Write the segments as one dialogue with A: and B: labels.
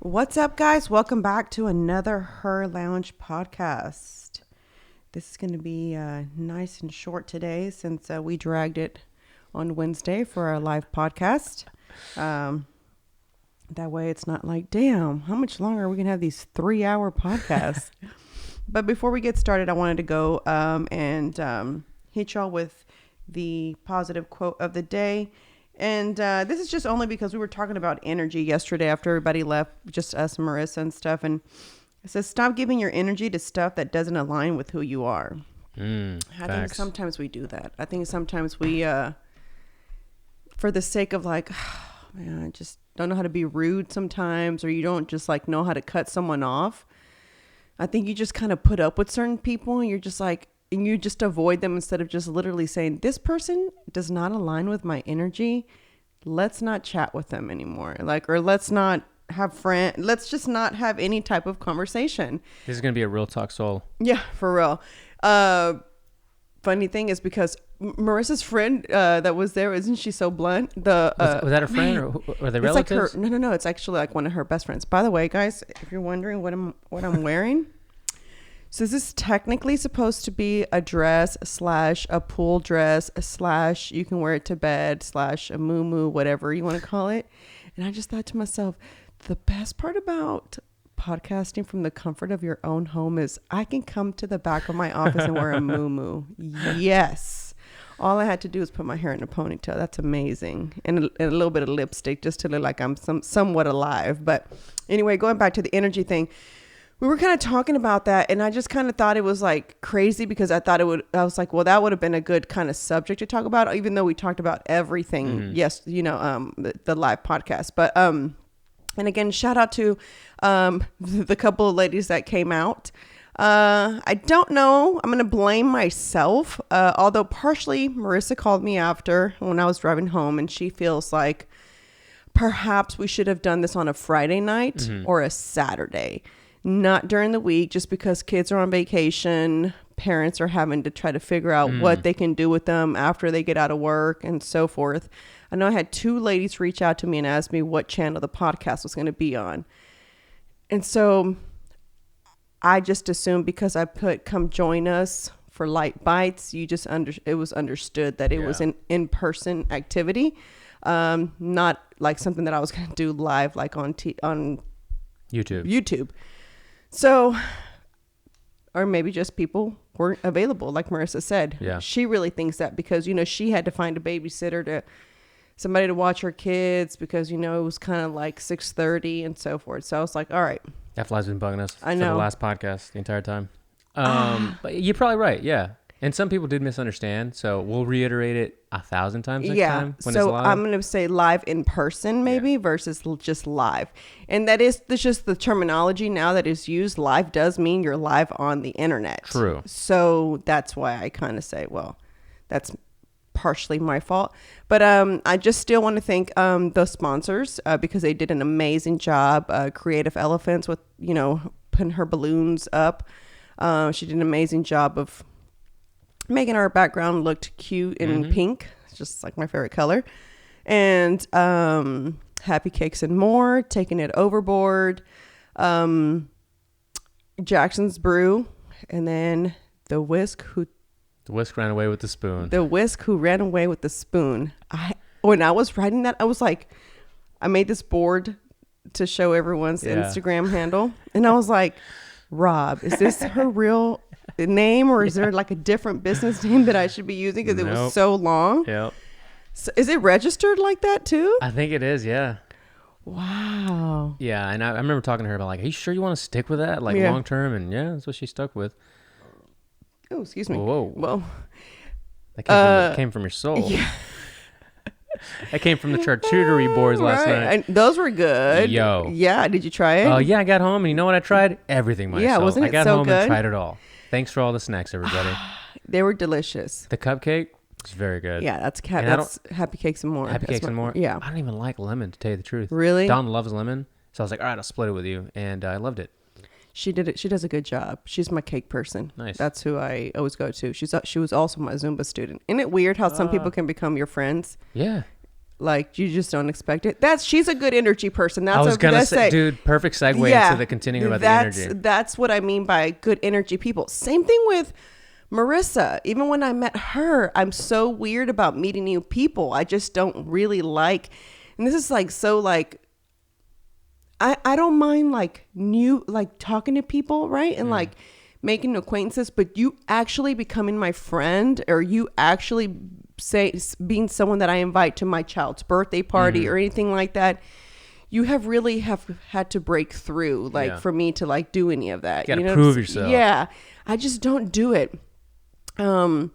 A: What's up, guys? Welcome back to another HERR Lounge podcast. This is going to be nice and short today since we dragged it on Wednesday for our live podcast. That way it's not like, damn, how much longer are we going to have these 3-hour podcasts? But before we get started, I wanted to go and hit y'all with the positive quote of the day. And this is just only because we were talking about energy yesterday after everybody left, just us and Marissa and stuff. And it says, stop giving your energy to stuff that doesn't align with who you are. I think sometimes we do that. I think sometimes we, for the sake of like, oh, man, I just don't know how to be rude sometimes, or you don't just like know how to cut someone off. I think you just kind of put up with certain people and you're just like, and you just avoid them instead of just literally saying, this person does not align with my energy. Let's not chat with them anymore. Or let's not have let's just not have any type of conversation.
B: This is going to be a real talk soul.
A: Yeah, for real. Funny thing is because Marissa's friend that was there, isn't she so blunt? Was
B: that her friend or they relatives?
A: Like no. It's actually like one of her best friends. By the way, guys, if you're wondering what I'm wearing. So this is technically supposed to be a dress / a pool dress / you can wear it to bed / a muumuu, whatever you want to call it. And I just thought to myself, the best part about podcasting from the comfort of your own home is I can come to the back of my office and wear a muumuu. Yes. All I had to do was put my hair in a ponytail. That's amazing. And a little bit of lipstick just to look like I'm somewhat alive. But anyway, going back to the energy thing. We were kind of talking about that, and I just kind of thought it was like crazy because I was like, well, that would have been a good kind of subject to talk about, even though we talked about everything. Yes, the live podcast. But, and again, shout out to the couple of ladies that came out. I don't know. I'm going to blame myself. Although partially Marissa called me after when I was driving home, and she feels like perhaps we should have done this on a Friday night or a Saturday. Not during the week, just because kids are on vacation. Parents are having to try to figure out what they can do with them after they get out of work and so forth. I know I had 2 ladies reach out to me and ask me what channel the podcast was going to be on. And so I just assumed because I put come join us for Light Bites, it was understood that it was an in-person activity. Not like something that I was going to do live like on YouTube. So, or maybe just people weren't available, like Marissa said.
B: Yeah.
A: She really thinks that because, she had to find a babysitter somebody to watch her kids because, it was kind of like 6:30 and so forth. So I was like, all right.
B: That fly's been bugging us
A: I know.
B: for the last podcast the entire time. But you're probably right. Yeah. And some people did misunderstand. So we'll reiterate it 1,000 times next time when it's live.
A: I'm going to say live in person maybe versus just live. And that's just the terminology now that is used. Live does mean you're live on the internet.
B: True.
A: So that's why I kind of say, well, that's partially my fault. But I just still want to thank the sponsors because they did an amazing job. Creative Elephants with, putting her balloons up. She did an amazing job of making our background looked cute in pink. It's just like my favorite color. And Happy Cakes and More, Taking It Overboard, Jackson's Brew, and then The Whisk who
B: ran away with the spoon.
A: The Whisk who ran away with the spoon. When I was writing that, I was like, I made this board to show everyone's Instagram handle. And I was like, Rob, is this her real name or is there like a different business name that I should be using because it was so long?
B: Yep.
A: So is it registered like that too?
B: I think it is, yeah.
A: Wow.
B: Yeah, and I remember talking to her about like, are you sure you want to stick with that long term? And that's what she stuck with.
A: Oh, excuse me.
B: Whoa.
A: Well,
B: that came from your soul.
A: Yeah.
B: That came from the charcuterie boards last night.
A: And those were good.
B: Yo.
A: Yeah. Did you try it?
B: Oh, yeah. I got home and you know what I tried? Everything myself.
A: Yeah, wasn't it
B: I got
A: so
B: home
A: good?
B: and tried it all. Thanks for all the snacks, everybody.
A: They were delicious.
B: The cupcake was very good.
A: Yeah, that's Happy Cakes and More.
B: Happy Cakes and More?
A: Yeah.
B: I don't even like lemon, to tell you the truth.
A: Really?
B: Dawn loves lemon. So I was like, all right, I'll split it with you. And I loved it.
A: She did it. She does a good job. She's my cake person.
B: Nice.
A: That's who I always go to. She was also my Zumba student. Isn't it weird how some people can become your friends?
B: Yeah.
A: Like you just don't expect it. She's a good energy person. That's
B: I was gonna say,
A: say,
B: dude, perfect segue into the continuing about the energy.
A: That's what I mean by good energy people. Same thing with Marissa. Even when I met her, I'm so weird about meeting new people. I just don't really like, and this is like so like, I don't mind like new, like talking to people, right? And like making acquaintances, but you actually becoming my friend, or you actually being someone that I invite to my child's birthday party or anything like that, you have had to break through, like for me to like do any of that.
B: You gotta prove yourself.
A: Yeah. I just don't do it. I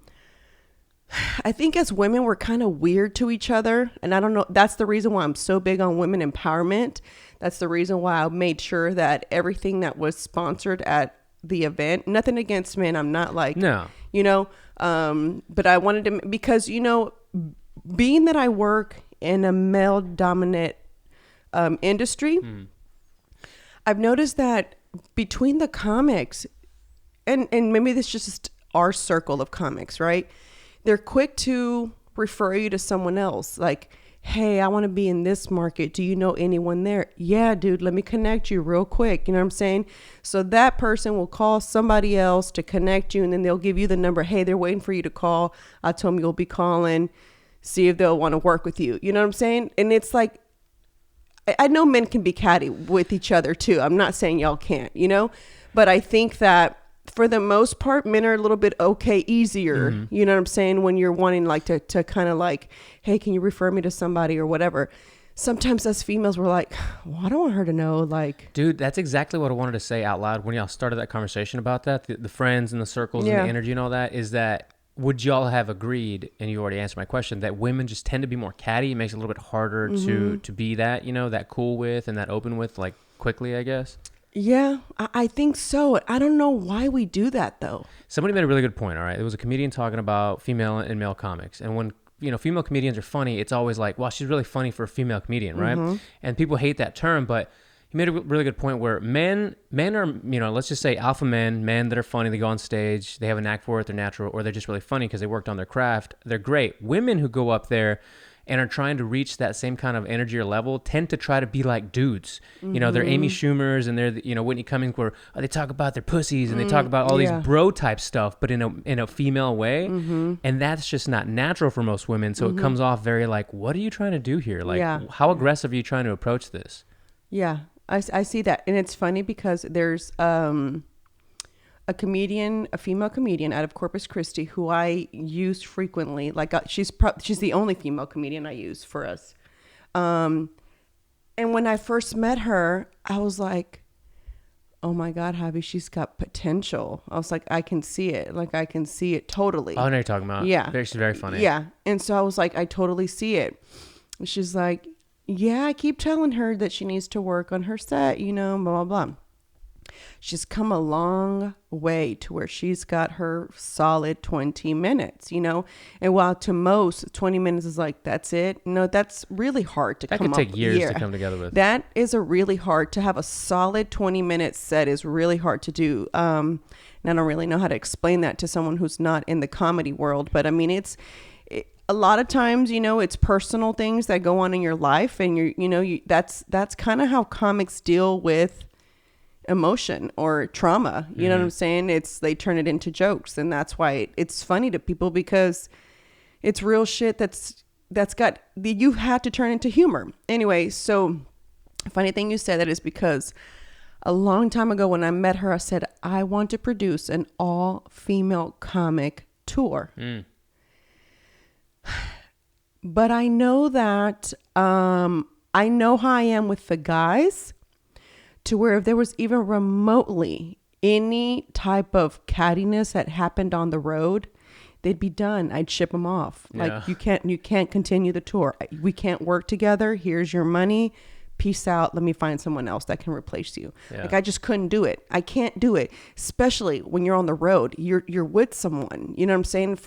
A: think as women, we're kind of weird to each other. And I don't know, that's the reason why I'm so big on women empowerment. That's the reason why I made sure that everything that was sponsored at the event, nothing against men. I'm not like,
B: no,
A: you know, but I wanted to, because, you know, being that I work in a male dominant industry, I've noticed that between the comics and maybe this is just our circle of comics, right? They're quick to refer you to someone else. Like, hey, I want to be in this market. Do you know anyone there? Yeah, dude, let me connect you real quick. You know what I'm saying? So that person will call somebody else to connect you, and then they'll give you the number. Hey, they're waiting for you to call. I told them you'll be calling. See if they'll want to work with you. You know what I'm saying? And it's like, I know men can be catty with each other too. I'm not saying y'all can't, you know, but I think that for the most part, men are a little bit easier. You know what I'm saying? When you're wanting like to kind of like, hey, can you refer me to somebody or whatever? Sometimes us females were like, well, I don't want her to know. Like,
B: dude, that's exactly what I wanted to say out loud when y'all started that conversation about that. The friends and the circles and the energy and all that, is that, would y'all have agreed, and you already answered my question, that women just tend to be more catty? It makes it a little bit harder to be that, you know, that cool with and that open with, like, quickly, I guess?
A: Yeah, I think so. I don't know why we do that, though.
B: Somebody made a really good point, all right? There was a comedian talking about female and male comics. And when, you know, female comedians are funny, it's always like, well, she's really funny for a female comedian, right? And people hate that term, but he made a really good point where men are, you know, let's just say alpha men that are funny, they go on stage, they have a knack for it, they're natural, or they're just really funny because they worked on their craft. They're great. Women who go up there and are trying to reach that same kind of energy or level tend to try to be like dudes. You know, they're Amy Schumers and they're, you know, Whitney Cummings, where they talk about their pussies and they talk about all these bro type stuff, but in a female way. And that's just not natural for most women. So it comes off very like, what are you trying to do here? Like, how aggressive are you trying to approach this?
A: Yeah, I see that. And it's funny because there's a female comedian out of Corpus Christi who I use frequently. Like she's the only female comedian I use for us. And when I first met her, I was like, oh my God, Javi, she's got potential. I was like, I can see it. Like I can see it totally.
B: Oh, I know you're talking about.
A: Yeah.
B: She's very funny.
A: Yeah. And so I was like, I totally see it. And she's like, yeah, I keep telling her that she needs to work on her set, you know, blah, blah, blah. She's come a long way to where she's got her solid 20 minutes, you know, and while to most 20 minutes is like, that's it. No, that's really hard to come up with.
B: That could take years to come together with.
A: That is to have a solid 20-minute set is really hard to do. And I don't really know how to explain that to someone who's not in the comedy world, but I mean, a lot of times, you know, it's personal things that go on in your life, and that's kind of how comics deal with emotion or trauma. You know what I'm saying? They turn it into jokes, and that's why it's funny to people, because it's real shit you had to turn into humor. Anyway, so funny thing you said that is because a long time ago when I met her, I said, I want to produce an all-female comic tour. But I know that I know how I am with the guys, to where if there was even remotely any type of cattiness that happened on the road, they'd be done. I'd ship them off. Yeah. Like, you can't continue the tour. We can't work together. Here's your money. Peace out. Let me find someone else that can replace you. Yeah. Like, I just couldn't do it. I can't do it, especially when you're on the road. You're with someone. You know what I'm saying?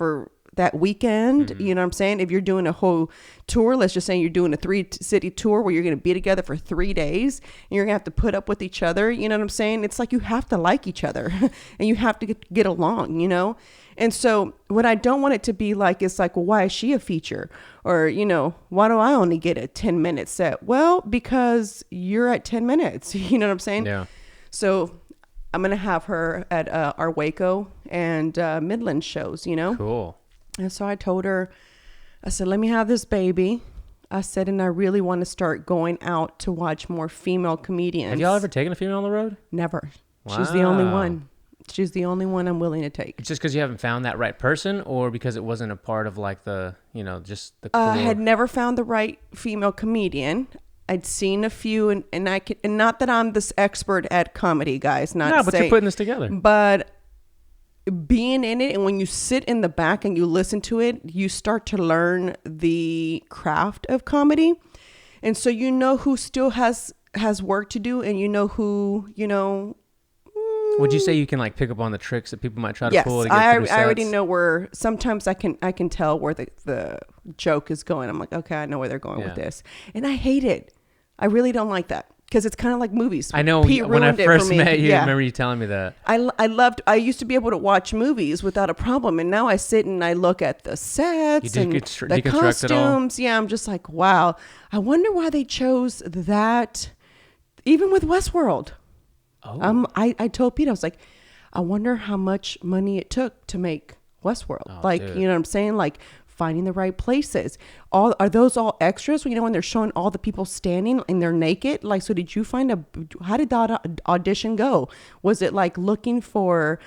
A: that weekend. You know what I'm saying? If you're doing a whole tour, let's just say you're doing a 3-city tour where you're going to be together for 3 days and you're going to have to put up with each other. You know what I'm saying? It's like you have to like each other and you have to get along, you know? And so what I don't want it to be like, it's like, well, why is she a feature? Or, you know, why do I only get a 10-minute set? Well, because you're at 10 minutes. You know what I'm saying?
B: Yeah.
A: So I'm going to have her at our Waco and Midland shows, you know?
B: Cool.
A: And so I told her, I said, let me have this baby. I said, and I really want to start going out to watch more female comedians.
B: Have y'all ever taken a female on the road?
A: Never. Wow. She's the only one.
C: She's the only one I'm willing to take.
B: It's just because you haven't found that right person, or because it wasn't a part of like the, you know, just the core?
A: I had never found the right female comedian. I'd seen a few, and I could, and not that I'm this expert at comedy, guys. Not
B: but you're putting this together.
A: But being in it, and when you sit in the back and you listen to it, you start to learn the craft of comedy, and so you know who still has work to do, and you know who, you know.
B: Would you say you can like pick up on the tricks that people might try to pull to get through sets?
A: I already know where. Sometimes I can tell where the joke is going. I'm like, okay, I know where they're going with this, and I hate it. I really don't like that because it's kind of like movies.
B: I know.
A: Pete
B: when I
A: ruined it
B: first
A: for me.
B: met you,
A: Yeah.
B: I remember you telling me that.
A: I used to be able to watch movies without a problem, and now I sit and I look at the sets and the costumes. Yeah, I'm just like, wow. I wonder why they chose that, even with Westworld.
B: Oh.
A: I told Pete, I was like, I wonder how much money it took to make Westworld.
B: Dude.
A: You know what I'm saying? Like finding the right places. Are those all extras? You know, when they're showing all the people standing and they're naked. Like, so did you how did that audition go? Was it like looking for,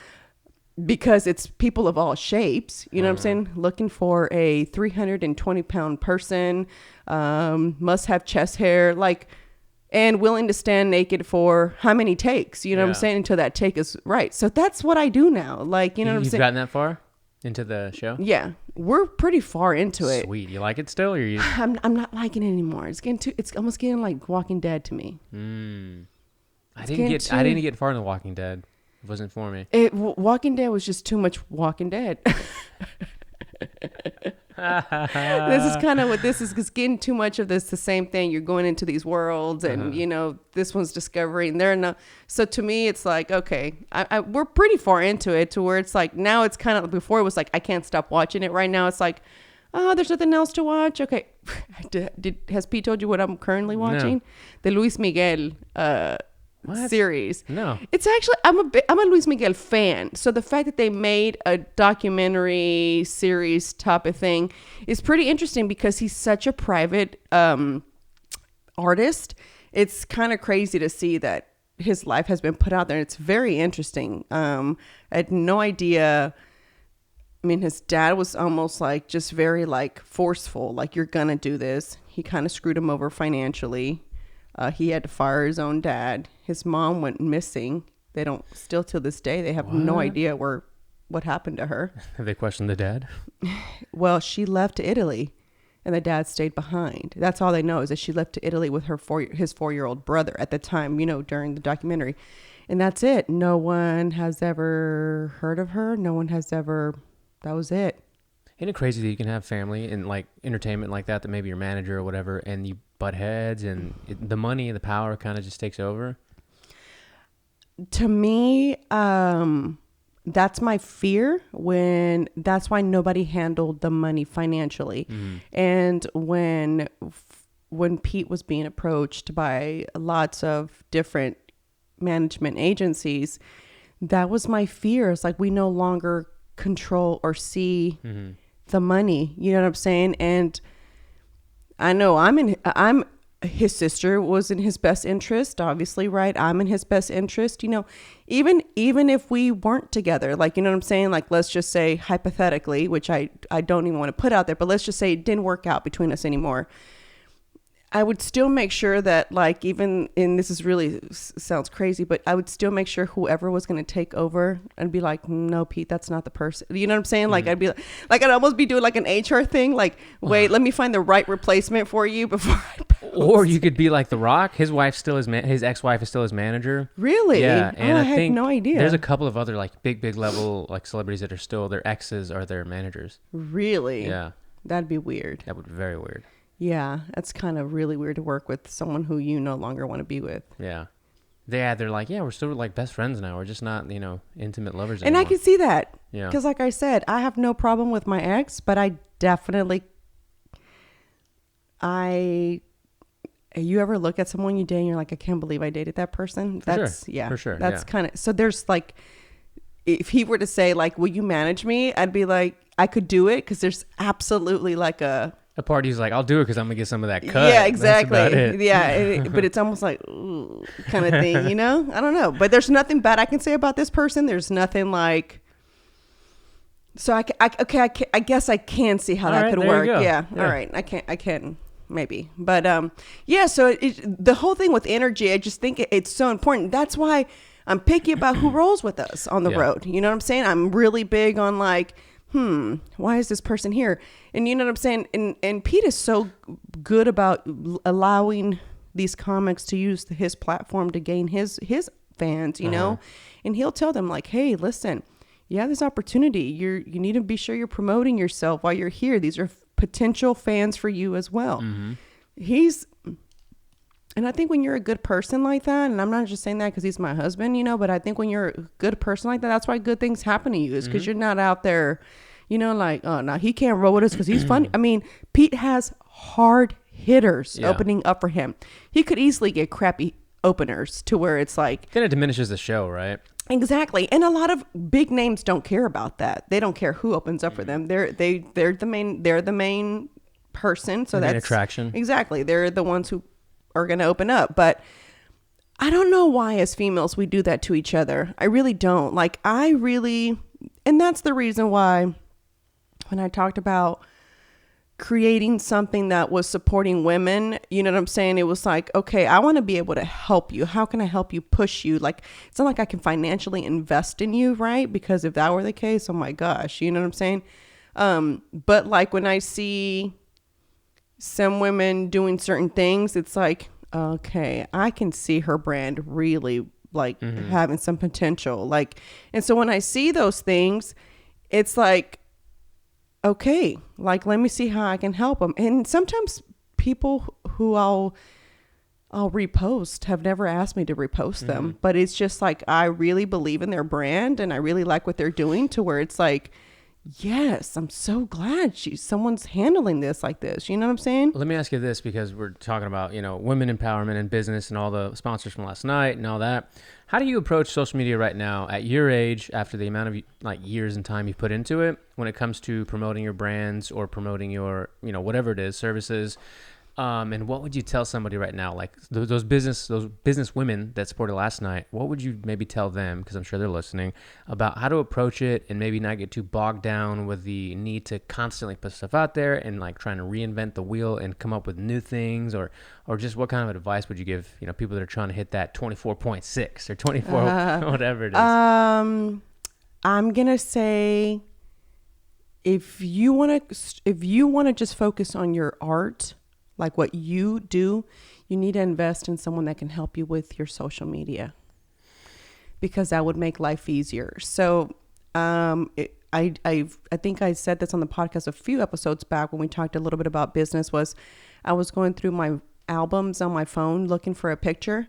A: because it's people of all shapes, you know what I'm saying? Looking for a 320-pound person, must have chest hair, like, and willing to stand naked for how many takes, you know what I'm saying, until that take is right. So that's what I do now. Like, you know what I'm saying?
B: You've gotten that far into the show?
A: Yeah. We're pretty far into it.
B: Sweet. You like it still? Or you?
A: I'm not liking it anymore. It's almost getting like Walking Dead to me.
B: I didn't get far in The Walking Dead. It wasn't for me.
A: Walking Dead was just too much Walking Dead. This is kind of what this is, because getting too much of this, the same thing. You're going into these worlds, and you know, this one's discovery, and they're not. So to me, it's like, okay, we're pretty far into it, to where it's like now it's kind of, before it was like I can't stop watching it. Right now it's like, oh, there's nothing else to watch. Okay, has Pete told you what I'm currently watching? No. The Luis Miguel series.
B: No,
A: it's actually, I'm a Luis Miguel fan, so the fact that they made a documentary series type of thing is pretty interesting, because he's such a private artist. It's kind of crazy to see that his life has been put out there. It's very interesting. I had no idea. I mean, his dad was almost like just very like forceful, like, you're gonna do this. He kind of screwed him over financially. He had to fire his own dad. His mom went missing. They don't, still to this day, they have no idea what happened to her.
B: Have they questioned the dad?
A: Well, she left to Italy, and the dad stayed behind. That's all they know, is that she left to Italy with his 4-year-old brother at the time, you know, during the documentary. And that's it. No one has ever heard of her. No one has ever, that was it.
B: Isn't it crazy that you can have family and like entertainment like that maybe your manager or whatever, and you butt heads, and the money and the power kind of just takes over?
A: To me, that's my fear. That's why nobody handled the money financially. And when Pete was being approached by lots of different management agencies, that was my fear. It's like, we no longer control or see the money, you know what I'm saying? And I know his sister was in his best interest, obviously, right? I'm in his best interest, you know, even if we weren't together, like, you know what I'm saying? Like, let's just say hypothetically, which I don't even want to put out there, but let's just say it didn't work out between us anymore. I would still make sure that, like, even, and this is really sounds crazy, but I would still make sure whoever was going to take over and be like, no, Pete, that's not the person. You know what I'm saying? Like, I'd be like, I'd almost be doing like an HR thing. Like, wait, let me find the right replacement for you before I post.
B: Or you could be like The Rock. His wife's still his ex-wife is still his manager.
A: Really?
B: Yeah. And
A: I
B: I think
A: had no idea.
B: there's a couple of other like big level like celebrities that are still their exes are their managers.
A: Really?
B: Yeah.
A: That'd be weird.
B: That would be very weird.
A: Yeah, that's kind of really weird to work with someone who you no longer want to be with.
B: Yeah. They're like, yeah, we're still like best friends now. We're just not, intimate lovers
A: And
B: anymore.
A: I can see that.
B: Yeah.
A: Because like I said, I have no problem with my ex, but I definitely, you ever look at someone you date and you're like, I can't believe I dated that person? That's,
B: sure.
A: yeah.
B: For sure.
A: That's
B: yeah.
A: kind of, so there's like, if he were to say like, will you manage me? I'd be like, I could do it. Because there's absolutely like a
B: party's like, I'll do it because I'm going to get some of that cut.
A: Yeah, exactly.
B: That's about it.
A: Yeah, but it's almost like ooh, kind of thing, I don't know. But there's nothing bad I can say about this person. There's nothing like. So I guess I can see how that could work. Yeah. All right. I can maybe. But yeah. So the whole thing with energy, I just think it's so important. That's why I'm picky about who rolls with us on the road. You know what I'm saying? I'm really big on like, why is this person here? And you know what I'm saying? And Pete is so good about allowing these comics to use his platform to gain his fans, you know? And he'll tell them like, hey, listen, you have this opportunity. You need to be sure you're promoting yourself while you're here. These are potential fans for you as well. And I think when you're a good person like that, and I'm not just saying that because he's my husband, but I think when you're a good person like that, that's why good things happen to you, is because you're not out there, like, oh, no, he can't roll with us because he's funny. I mean, Pete has hard hitters opening up for him. He could easily get crappy openers to where it's like.
B: Then it diminishes the show, right?
A: Exactly. And a lot of big names don't care about that. They don't care who opens up for them. They're the main person. So that's
B: an attraction.
A: Exactly. They're the ones who are going to open up. But I don't know why as females we do that to each other. I really don't. Like, and that's the reason why when I talked about creating something that was supporting women, you know what I'm saying? It was like, okay, I want to be able to help you. How can I help you, push you? Like, it's not like I can financially invest in you, right? Because if that were the case, oh my gosh, you know what I'm saying? But like when I see some women doing certain things, it's like, okay, I can see her brand really like having some potential. Like, and so when I see those things, it's like, okay, like, let me see how I can help them. And sometimes people who I'll repost have never asked me to repost them, but it's just like, I really believe in their brand and I really like what they're doing, to where it's like, yes, I'm so glad someone's handling this like this. You know what I'm saying?
B: Let me ask you this, because we're talking about, women empowerment and business and all the sponsors from last night and all that. How do you approach social media right now at your age, after the amount of like years and time you've put into it, when it comes to promoting your brands or promoting your, whatever it is, services? And what would you tell somebody right now, like those business women that supported last night? What would you maybe tell them, because I'm sure they're listening, about how to approach it and maybe not get too bogged down with the need to constantly put stuff out there and like trying to reinvent the wheel and come up with new things, or just what kind of advice would you give, people that are trying to hit that 24.6 or 24, whatever it is?
A: I'm gonna say, if you want to just focus on your art, like what you do, you need to invest in someone that can help you with your social media, because that would make life easier. So I think I said this on the podcast a few episodes back when we talked a little bit about business. Was I was going through my albums on my phone looking for a picture,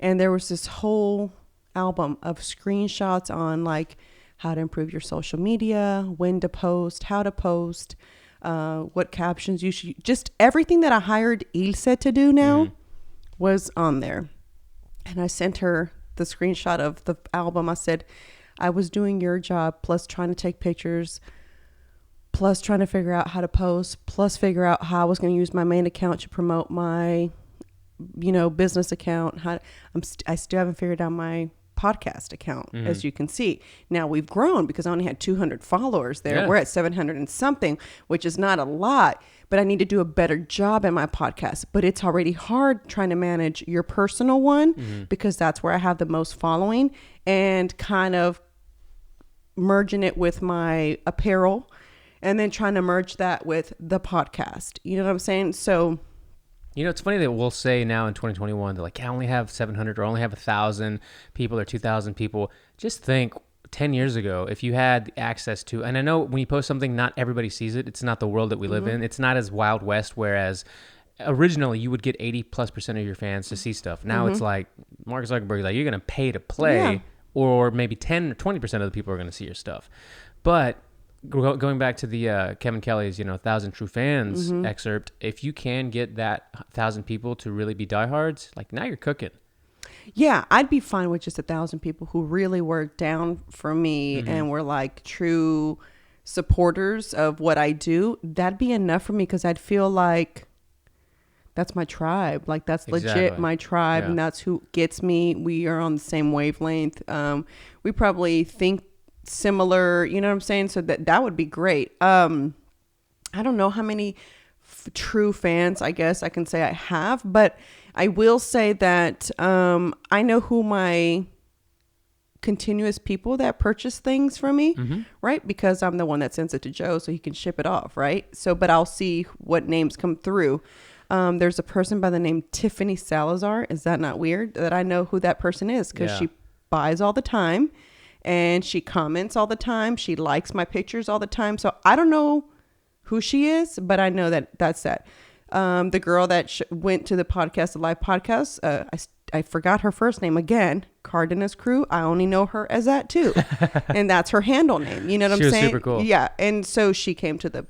A: and there was this whole album of screenshots on like how to improve your social media, when to post, how to post, what captions you should, just everything that I hired Ilse to do now was on there. And I sent her the screenshot of the album. I said, I was doing your job, plus trying to take pictures, plus trying to figure out how to post, plus figure out how I was going to use my main account to promote my, business account. I still haven't figured out my podcast account, as you can see. Now we've grown because I only had 200 followers there.
B: Yeah.
A: We're at 700 and something, which is not a lot, but I need to do a better job at my podcast. But it's already hard trying to manage your personal one because that's where I have the most following, and kind of merging it with my apparel and then trying to merge that with the podcast. You know what I'm saying? So,
B: You know, it's funny that we'll say now in 2021, they're like, I only have 700 or only have 1,000 people or 2,000 people. Just think 10 years ago, if you had access to, and I know when you post something, not everybody sees it. It's not the world that we live in. It's not as Wild West, whereas originally you would get 80+% of your fans to see stuff. Now it's like Mark Zuckerberg, like, you're going to pay to play, or maybe 10 or 20% of the people are going to see your stuff. But going back to the Kevin Kelly's, 1,000 True Fans excerpt, if you can get that 1,000 people to really be diehards, like, now you're cooking.
A: yeah, I'd be fine with just 1,000 people who really were down for me and were like true supporters of what I do. That'd be enough for me, because I'd feel like that's my tribe. Like, that's legit
B: Exactly.
A: my tribe, and that's who gets me. We are on the same wavelength. We probably think similar, you know what I'm saying? So that would be great. I don't know how many true fans, I guess I can say I have, but I will say that I know who my continuous people that purchase things from me, right? Because I'm the one that sends it to Joe so he can ship it off, right? So, but I'll see what names come through. There's a person by the name Tiffany Salazar. Is that not weird that I know who that person is? Because she buys all the time. And she comments all the time. She likes my pictures all the time. So I don't know who she is, but I know that that's that. The girl that went to the podcast, the live podcast, I forgot her first name again. Cardenas Crew. I only know her as that too. And that's her handle name. You know what I'm saying?
B: Super cool.
A: Yeah. And so she came to the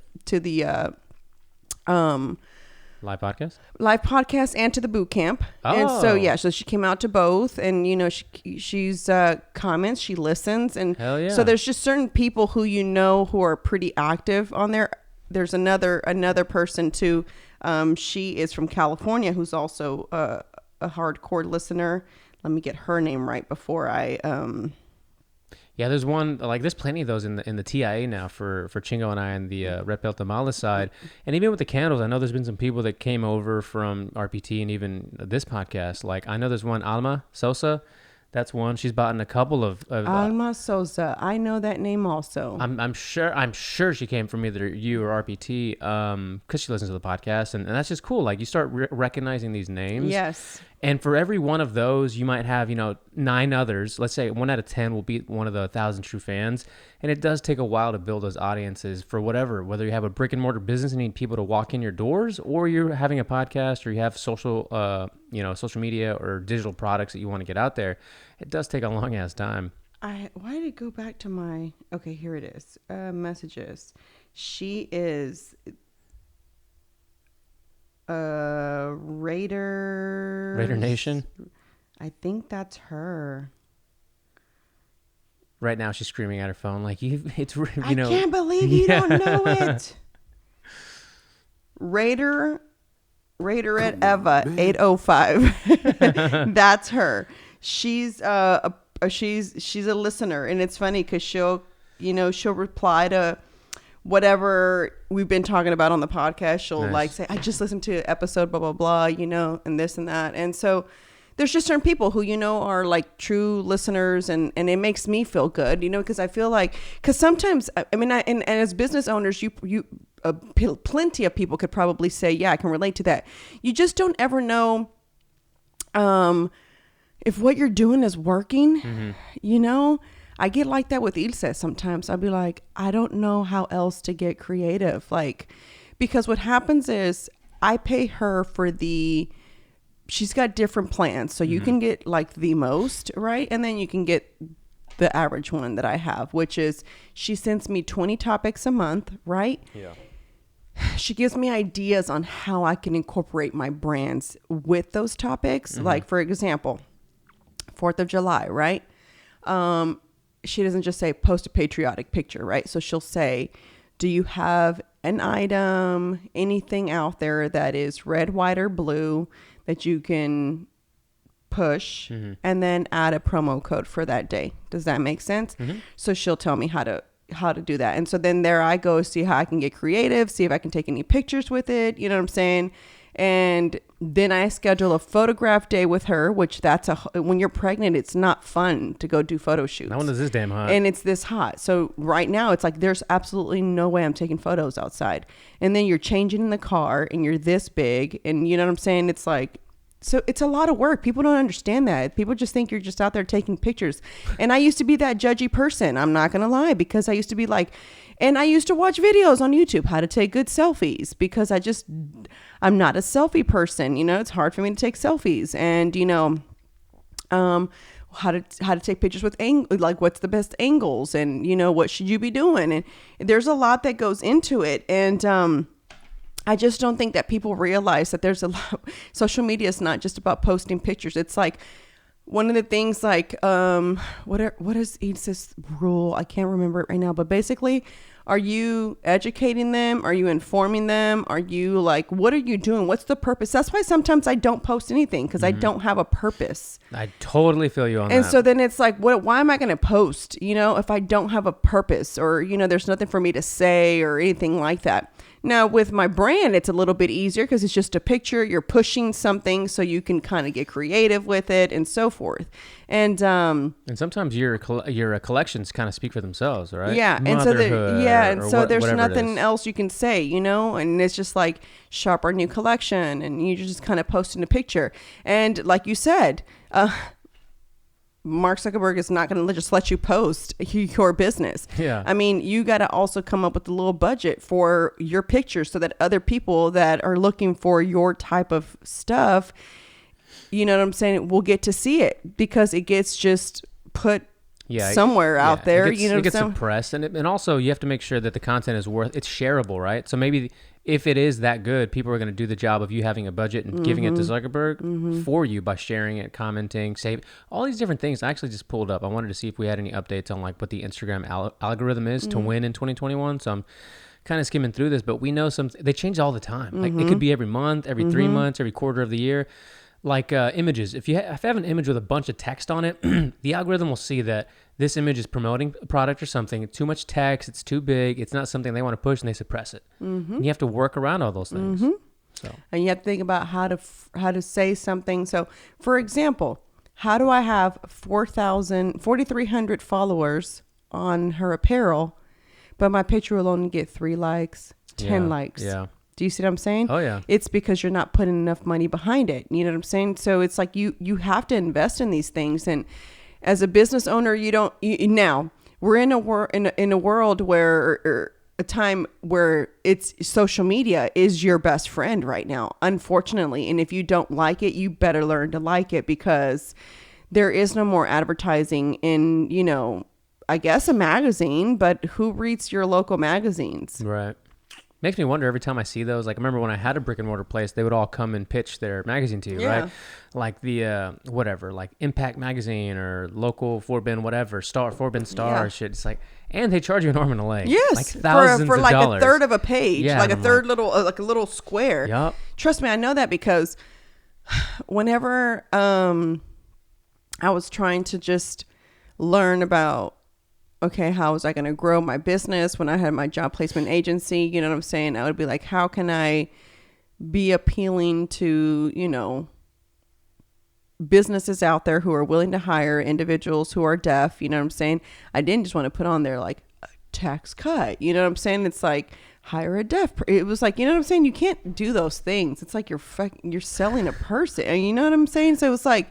B: Live podcast?
A: live podcast and to the boot camp. And so, so she came out to both, and, she's comments, she listens. And
B: Hell yeah.
A: so there's just certain people who, who are pretty active on there. There's another person too. She is from California, who's also a hardcore listener. Let me get her name right before I,
B: Yeah, there's one, like, there's plenty of those in the TIA now for Chingo and I on the Red Belt Tamales side. And even with the candles, I know there's been some people that came over from RPT and even this podcast. Like, I know there's one, Alma Sosa. That's one. She's bought in a couple of
A: Alma Sosa. I know that name also.
B: I'm sure she came from either you or RPT because she listens to the podcast. And that's just cool. Like, you start recognizing these names.
A: Yes.
B: And for every one of those, you might have, 9 others. Let's say 1 out of 10 will be one of the 1,000 True Fans. And it does take a while to build those audiences for whether you have a brick and mortar business and need people to walk in your doors, or you're having a podcast, or you have social media or digital products that you want to get out there. It does take a long ass time.
A: Why did it go back to my, okay, here it is. Messages. She is Raider
B: Nation.
A: I think that's her.
B: Right now, she's screaming at her phone like, I
A: can't believe you don't know it. Raiderette Eva 805. That's her. She's a listener, and it's funny because she'll reply to whatever we've been talking about on the podcast. She'll like say, I just listened to episode blah blah blah, and this and that. And so there's just certain people who are like true listeners, and it makes me feel good, because I feel like, because sometimes and as business owners, you plenty of people could probably say, yeah, I can relate to that. You just don't ever know if what you're doing is working. I get like that with Ilse sometimes. I'll be like, I don't know how else to get creative. Like, because what happens is I pay her for she's got different plans. So you can get like the most, right? And then you can get the average one that I have, which is she sends me 20 topics a month, right?
B: Yeah.
A: She gives me ideas on how I can incorporate my brands with those topics. Like, for example, 4th of July, right? She doesn't just say post a patriotic picture, right? So she'll say, do you have an item, anything out there that is red, white, or blue that you can push
B: Mm-hmm.
A: and then add a promo code for that day. Does that make sense?
B: Mm-hmm.
A: So she'll tell me how to do that. And so then there I go, see how I can get creative, see if I can take any pictures with it. You know what I'm saying? And then I schedule a photograph day with her, which when you're pregnant, it's not fun to go do photo shoots.
B: That one is this damn hot.
A: And it's this hot. So right now it's like, there's absolutely no way I'm taking photos outside. And then you're changing in the car and you're this big, and you know what I'm saying? It's like, so it's a lot of work. People don't understand that. People just think you're just out there taking pictures. And I used to be that judgy person. I'm not going to lie, because I used to be like, and I used to watch videos on YouTube, how to take good selfies, because I'm not a selfie person. You know, it's hard for me to take selfies. And, you know, how to take pictures with like what's the best angles, and, you know, what should you be doing? And there's a lot that goes into it. And, I just don't think that people realize that there's a lot. Social media is not just about posting pictures. It's like one of the things, like, what is this rule? I can't remember it right now, but basically, are you educating them? Are you informing them? Are you like, what are you doing? What's the purpose? That's why sometimes I don't post anything, because I don't have a purpose.
B: I totally feel you on that.
A: And so then it's like, why am I going to post, you know, if I don't have a purpose, or, you know, there's nothing for me to say or anything like that. Now with my brand, it's a little bit easier because it's just a picture. You're pushing something so you can kind of get creative with it and so forth. And
B: sometimes your collections kind of speak for themselves, right?
A: Yeah. And so there's nothing else you can say, you know, and it's just like, shop our new collection, and you're just kind of posting a picture. And like you said, Mark Zuckerberg is not going to just let you post your business.
B: Yeah.
A: I mean, you got to also come up with a little budget for your pictures so that other people that are looking for your type of stuff, you know what I'm saying, will get to see it, because it gets just put somewhere out there.
B: It gets suppressed. And also you have to make sure that the content is it's shareable, right? So maybe if it is that good, people are going to do the job of you having a budget and giving it to Zuckerberg for you by sharing it, commenting, saving, all these different things. I actually just pulled up. I wanted to see if we had any updates on like what the Instagram algorithm is to win in 2021. So I'm kind of skimming through this, but we know they change all the time. Like it could be every month, every 3 months, every quarter of the year. Like images, if you have an image with a bunch of text on it, the algorithm will see that this image is promoting a product or something. It's too much text. It's too big. It's not something they want to push, and they suppress it. And you have to work around all those things. So,
A: and you have to think about how to say something. So, for example, how do I have 4,300 followers on her apparel, but my picture will only get 3 likes, 10 likes?
B: Yeah.
A: Do you see what I'm saying?
B: Oh, yeah.
A: It's because you're not putting enough money behind it. You know what I'm saying? So it's like you have to invest in these things. And as a business owner, now we're in a world where a time where it's social media is your best friend right now, unfortunately. And if you don't like it, you better learn to like it, because there is no more advertising in, you know, I guess a magazine, but who reads your local magazines?
B: Right. Makes me wonder every time I see those. Like, I remember when I had a brick and mortar place, they would all come and pitch their magazine to you, right? Like the whatever, like Impact Magazine or local Fort Bend whatever, Fort Bend Star shit. It's like, and they charge you an arm and a leg.
A: Yes,
B: like thousands
A: for like
B: of dollars.
A: a third of a page,
B: Yeah,
A: like a third
B: like,
A: like a little square.
B: Yep.
A: Trust me, I know that, because whenever I was trying to just learn about, okay, how was I going to grow my business when I had my job placement agency? You know what I'm saying? I would be like, how can I be appealing to, you know, businesses out there who are willing to hire individuals who are deaf? You know what I'm saying? I didn't just want to put on there like a tax cut. You know what I'm saying? It's like, hire a deaf. It was like, you know what I'm saying? You can't do those things. It's like you're selling a person. You know what I'm saying? So it was like,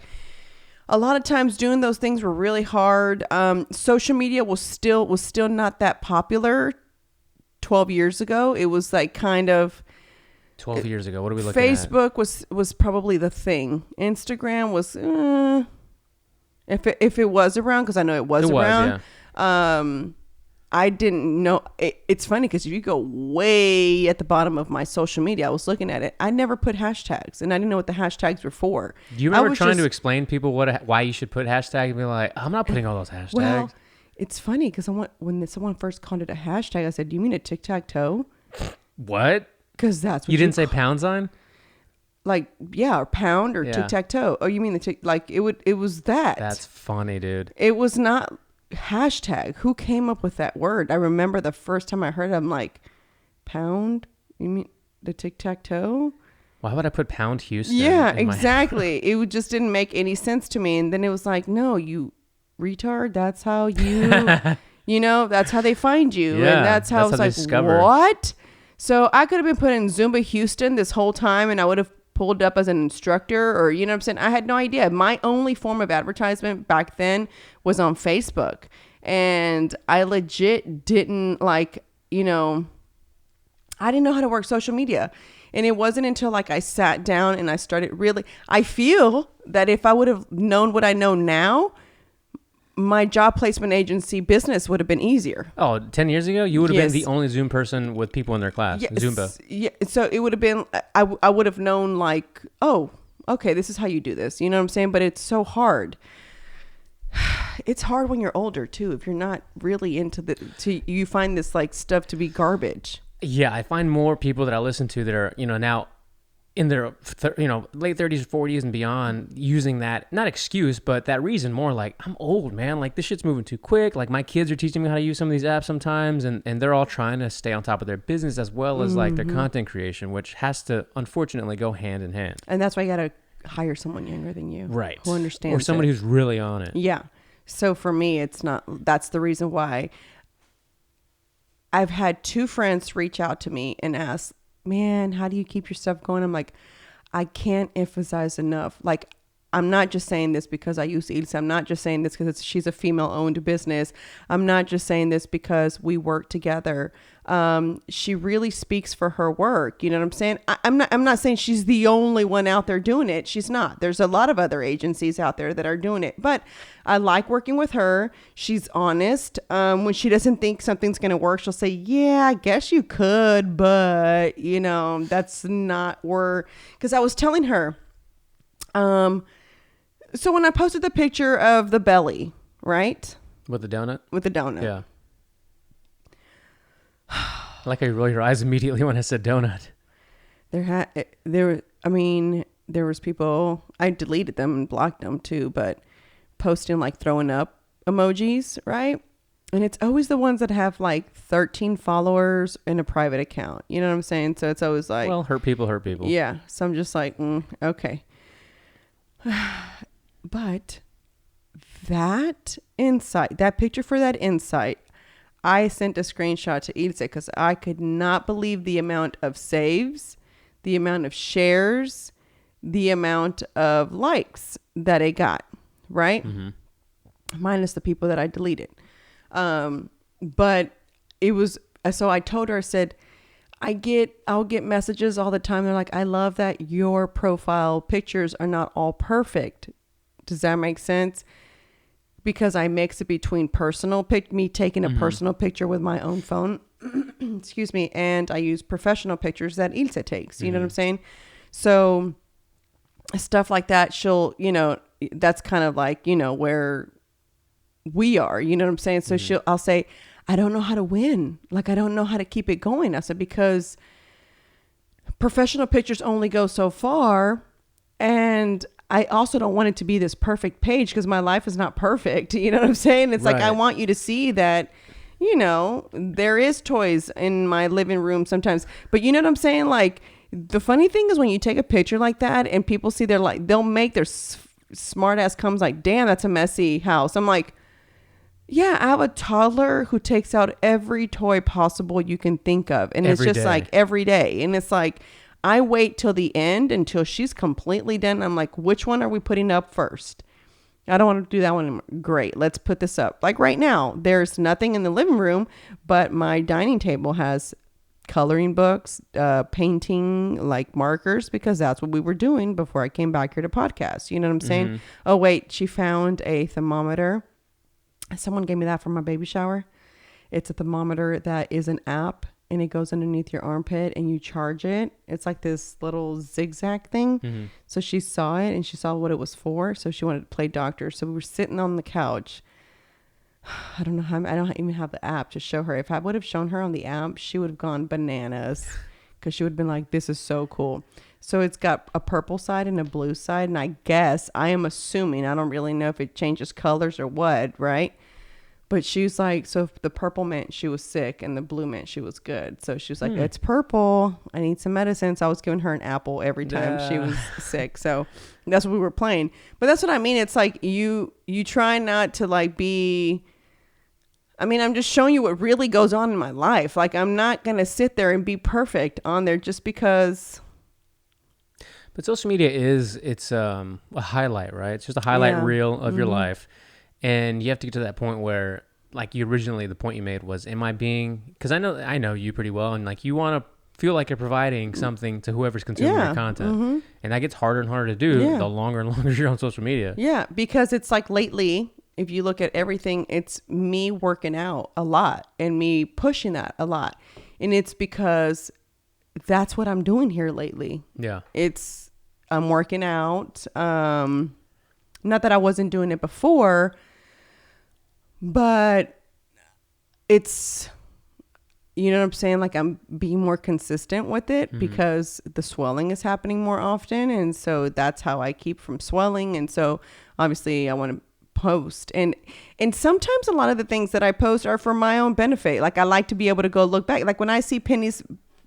A: a lot of times doing those things were really hard. Social media was still not that popular 12 years ago. It was like kind of
B: 12 years ago. What are we looking at?
A: Facebook was probably the thing. Instagram was if it was around, because I know it was around.
B: Yeah.
A: I didn't know. It's funny because if you go way at the bottom of my social media, I was looking at it. I never put hashtags, and I didn't know what the hashtags were for.
B: Do you remember trying to explain to people why you should put hashtags and be like, I'm not putting all those hashtags?
A: Well, it's funny because when someone first called it a hashtag, I said, "Do you mean a tic-tac-toe?"
B: What?
A: Because that's what
B: you didn't say pound sign.
A: or pound or
B: Yeah.
A: tic-tac-toe. Oh, you mean it was that.
B: That's funny, dude.
A: It was not hashtag. Who came up with that word? I remember the first time I heard it, I'm like, pound? You mean the tic-tac-toe?
B: Why would I put Pound Houston?
A: Yeah,
B: in my-
A: exactly. Just didn't make any sense to me. And then it was like, no, you retard. That's how you, that's how they find you.
B: Yeah,
A: and that's how
B: that's
A: it's
B: how they
A: like,
B: discover.
A: what? So I could have been put in Zumba Houston this whole time and I would have pulled up as an instructor or, you know what I'm saying? I had no idea. My only form of advertisement back then was on Facebook. And I legit didn't I didn't know how to work social media. And it wasn't until I sat down and I started I feel that if I would have known what I know now, my job placement agency business would have been easier.
B: Oh, 10 years ago, you would have
A: Yes.
B: been the only Zoom person with people in their class. Zumba.
A: Yeah. So it would have been, I would have known oh, okay, this is how you do this. You know what I'm saying? But it's so hard. It's hard when you're older too. If you're not really into you find this stuff to be garbage.
B: Yeah, I find more people that I listen to that are, now in their, late 30s, 40s and beyond using that, not excuse, but that reason more I'm old, man. This shit's moving too quick. My kids are teaching me how to use some of these apps sometimes. And they're all trying to stay on top of their business as well as their content creation, which has to unfortunately go hand in hand.
A: And that's why you got to hire someone younger than you.
B: Right.
A: Who understands
B: Or somebody who's really on it.
A: Yeah. So for me, that's the reason why I've had 2 friends reach out to me and ask, man, how do you keep your stuff going? I'm like, I can't emphasize enough. I'm not just saying this because I use Ilse. I'm not just saying this because she's a female-owned business. I'm not just saying this because we work together. She really speaks for her work. You know what I'm saying? I'm not saying she's the only one out there doing it. She's not. There's a lot of other agencies out there that are doing it. But I like working with her. She's honest. When she doesn't think something's going to work, she'll say, yeah, I guess you could, but, that's not where... Because I was telling her... So when I posted the picture of the belly, right?
B: With the donut?
A: With the donut.
B: Yeah. I roll your eyes immediately when I said donut.
A: There was people, I deleted them and blocked them too, but posting throwing up emojis, right? And it's always the ones that have 13 followers in a private account. You know what I'm saying? So it's always
B: well, hurt people.
A: Yeah. So I'm just okay. But that insight, that picture for that insight, I sent a screenshot to Ilse because I could not believe the amount of saves, the amount of shares, the amount of likes that it got, right? Mm-hmm. Minus the people that I deleted. But it was, so I told her, I said, I'll get messages all the time. They're like, I love that your profile pictures are not all perfect. Does that make sense? Because I mix it between me taking a personal picture with my own phone, excuse me, and I use professional pictures that Ilse takes. You know what I'm saying? So stuff like that, she'll, that's kind of where we are, you know what I'm saying? So I'll say, I don't know how to win. I don't know how to keep it going. I said, because professional pictures only go so far. And I also don't want it to be this perfect page because my life is not perfect. You know what I'm saying? It's
B: right.
A: I want you to see that, there is toys in my living room sometimes. But you know what I'm saying? The funny thing is when you take a picture like that and people see they'll make their smart ass comes damn, that's a messy house. I'm like, yeah, I have a toddler who takes out every toy possible you can think of. And
B: every
A: it's just
B: day.
A: Every day. And it's I wait till the end until she's completely done. I'm like, which one are we putting up first? I don't want to do that one anymore. Great. Let's put this up. Right now, there's nothing in the living room, but my dining table has coloring books, painting, markers, because that's what we were doing before I came back here to podcast. You know what I'm saying? Oh, wait, she found a thermometer. Someone gave me that for my baby shower. It's a thermometer that is an app. And it goes underneath your armpit and you charge it. It's this little zigzag thing. So she saw it and she saw what it was for. So she wanted to play doctor. So we were sitting on the couch. I don't know how, I don't even have the app to show her. If I would have shown her on the app, she would have gone bananas because she would have been like, this is so cool. So it's got a purple side and a blue side. And I am assuming, I don't really know if it changes colors or what, right? But she was like, so the purple meant she was sick and the blue meant she was good. So she was like, it's purple. I need some medicine. So I was giving her an apple every time she was sick. So that's what we were playing. But that's what I mean. It's like you try not to like be, I mean, I'm just showing you what really goes on in my life. Like I'm not going to sit there and be perfect on there just because.
B: But social media it's a highlight, right? It's just a highlight reel of your life. And you have to get to that point where, like, the point you made was, am I being, because I know you pretty well, and like you want to feel like you're providing something to whoever's consuming your content. And that gets harder and harder to do the longer and longer you're on social media. Yeah,
A: because it's like lately, if you look at everything, it's me working out a lot and me pushing that a lot. And it's because that's what I'm doing here lately. Yeah. I'm working out. Not that I wasn't doing it before, but it's, you know what I'm saying? Like I'm being more consistent with it because the swelling is happening more often. And so that's how I keep from swelling. And so obviously I want to post and sometimes a lot of the things that I post are for my own benefit. Like I like to be able to go look back. Like when I see Penny's,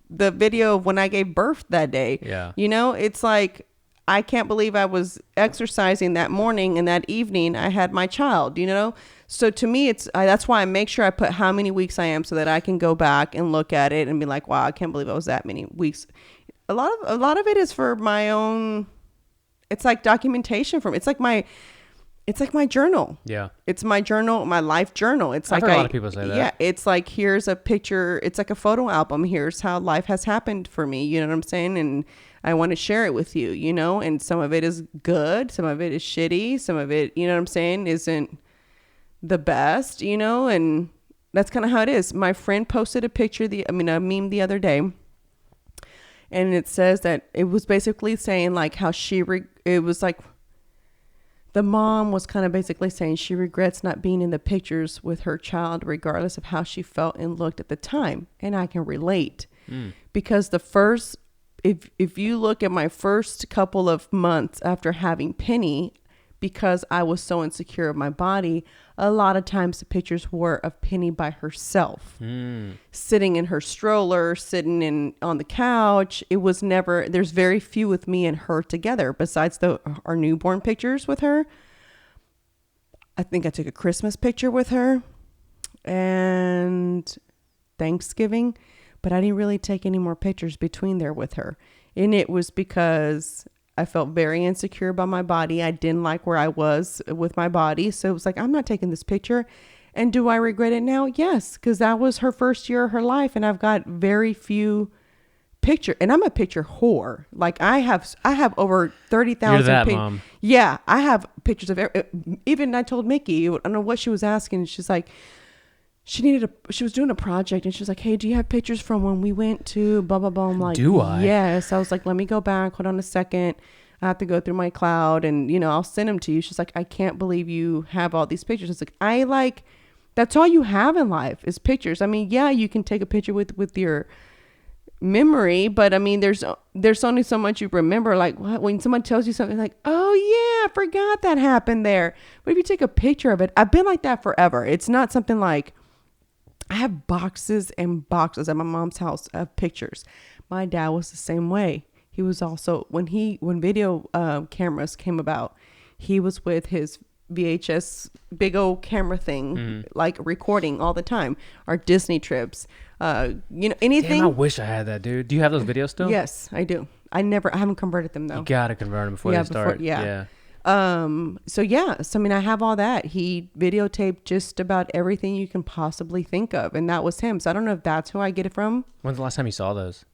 A: the video of when I gave birth that day, you know, it's like, I can't believe I was exercising that morning and that evening I had my child, you know? So to me, that's why I make sure I put how many weeks I am so that I can go back and look at it and be like, wow, I can't believe I was that many weeks. A lot of it is for my own, it's like documentation it's like my journal. Yeah. It's my journal, my life journal. It's like
B: I've heard a lot of people say that.
A: Yeah. It's like, here's a picture. It's like a photo album. Here's how life has happened for me. You know what I'm saying? And I want to share it with you, you know, and some of it is good. Some of it is shitty. Some of it, you know what I'm saying, isn't the best, you know, and that's kind of how it is. My friend posted a picture, a meme the other day, and it says that it was basically saying like how it was like the mom was kind of basically saying she regrets not being in the pictures with her child, regardless of how she felt and looked at the time. And I can relate because if you look at my first couple of months after having Penny, because I was so insecure of my body, a lot of times the pictures were of Penny by herself, sitting in her stroller, sitting on the couch. It was never, there's very few with me and her together besides our newborn pictures with her. I think I took a Christmas picture with her and Thanksgiving, but I didn't really take any more pictures between there with her. And it was because I felt very insecure about my body. I didn't like where I was with my body. So it was like, I'm not taking this picture. And do I regret it now? Yes, because that was her first year of her life. And I've got very few pictures. And I'm a picture whore. Like I have over 30,000
B: Mom.
A: Yeah, I have pictures of even I told Mickey, I don't know what she was asking. She's like, she was doing a project and she was like, hey, do you have pictures from when we went to blah, blah, blah? I'm like,
B: do I?
A: Yes. I was like, let me go back. Hold on a second. I have to go through my cloud and, you know, I'll send them to you. She's like, I can't believe you have all these pictures. It's like, that's all you have in life is pictures. I mean, yeah, you can take a picture with your memory, but I mean, there's only so much you remember. Like when someone tells you something like, oh yeah, I forgot that happened there. But if you take a picture of it, I've been like that forever. It's not something like, I have boxes and boxes at my mom's house of pictures. My dad was the same way. He was also, when video cameras came about, he was with his VHS big old camera thing, like recording all the time. Our Disney trips, you know, anything.
B: Damn, I wish I had that, dude. Do you have those videos still?
A: Yes, I do. I haven't converted them though.
B: You gotta convert them before they start. Yeah.
A: So I mean, I have all that. He videotaped just about everything you can possibly think of. And that was him. So I don't know if that's who I get it from.
B: When's the last time you saw those?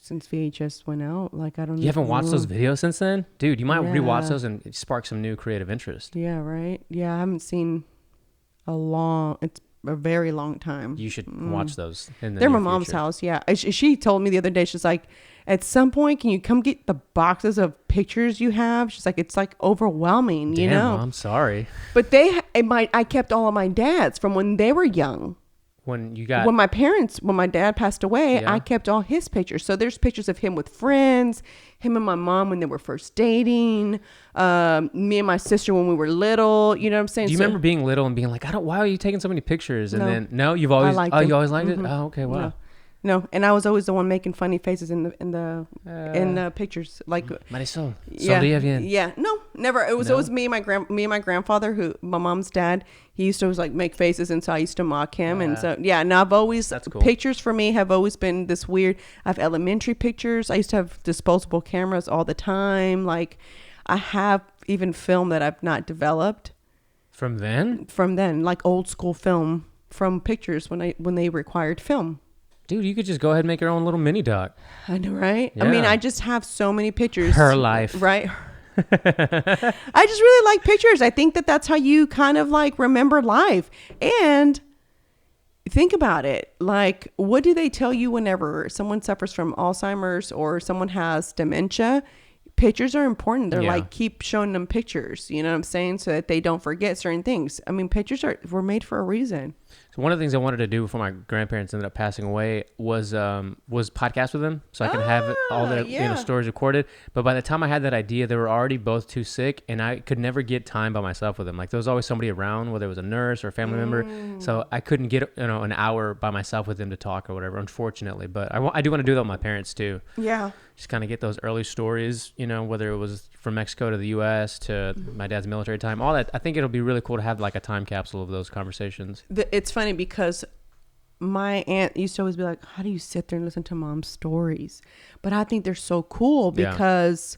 A: Since VHS went out. Like, I don't know.
B: You haven't watched those videos since then? Dude, you might rewatch those and spark some new creative interest.
A: Yeah, right. Yeah, I haven't seen it's a very long time.
B: You should watch those.
A: They're my mom's house. Yeah. She told me the other day, she's like, at some point, can you come get the boxes of pictures you have? She's like, it's like overwhelming, you know?
B: I'm sorry.
A: But I kept all of my dad's from when they were young.
B: when you got
A: when my dad passed away,
B: Yeah.
A: I kept all his pictures. So there's pictures of him with friends, him and my mom when they were first dating, me and my sister when we were little. You know what I'm saying?
B: Do you remember being little and being like, why are you taking so many pictures? And
A: No.
B: then you've always
A: liked
B: you
A: them.
B: always liked it. Oh, okay, wow.
A: No, and I was always the one making funny faces in the pictures, like
B: Marisol,
A: yeah,
B: sonríe bien.
A: yeah. No, never. It was always me and my grandfather, who my mom's dad. He used to always like make faces, and so I used to mock him, and so yeah. And I've always
B: That's cool.
A: pictures for me have always been this weird. I have elementary pictures. I used to have disposable cameras all the time. Like I have even film that I've not developed
B: From then,
A: like old school film from pictures when they required film.
B: dude, you could just go ahead and make your own little mini doc.
A: I know, right? I mean,
B: Yeah.
A: I just have so many pictures.
B: Her life.
A: Right? I just really like pictures. I think that's how you kind of like remember life. And think about it. Like, what do they tell you whenever someone suffers from Alzheimer's or someone has dementia? Pictures are important. They're
B: Yeah.
A: like, keep showing them pictures, you know what I'm saying? So that they don't forget certain things. I mean, pictures were made for a reason.
B: So one of the things I wanted to do before my grandparents ended up passing away was podcast with them, so I can have all their
A: yeah.
B: stories recorded. But by the time I had that idea, they were already both too sick, and I could never get time by myself with them. Like there was always somebody around, whether it was a nurse or a family member. So I couldn't get an hour by myself with them to talk or whatever, unfortunately. But I do want to do that with my parents too.
A: Yeah.
B: Just kind of get those early stories, whether it was from Mexico to the U.S. to my dad's military time, all that. I think it'll be really cool to have like a time capsule of those conversations.
A: It's funny because my aunt used to always be like, how do you sit there and listen to mom's stories? But I think they're so cool because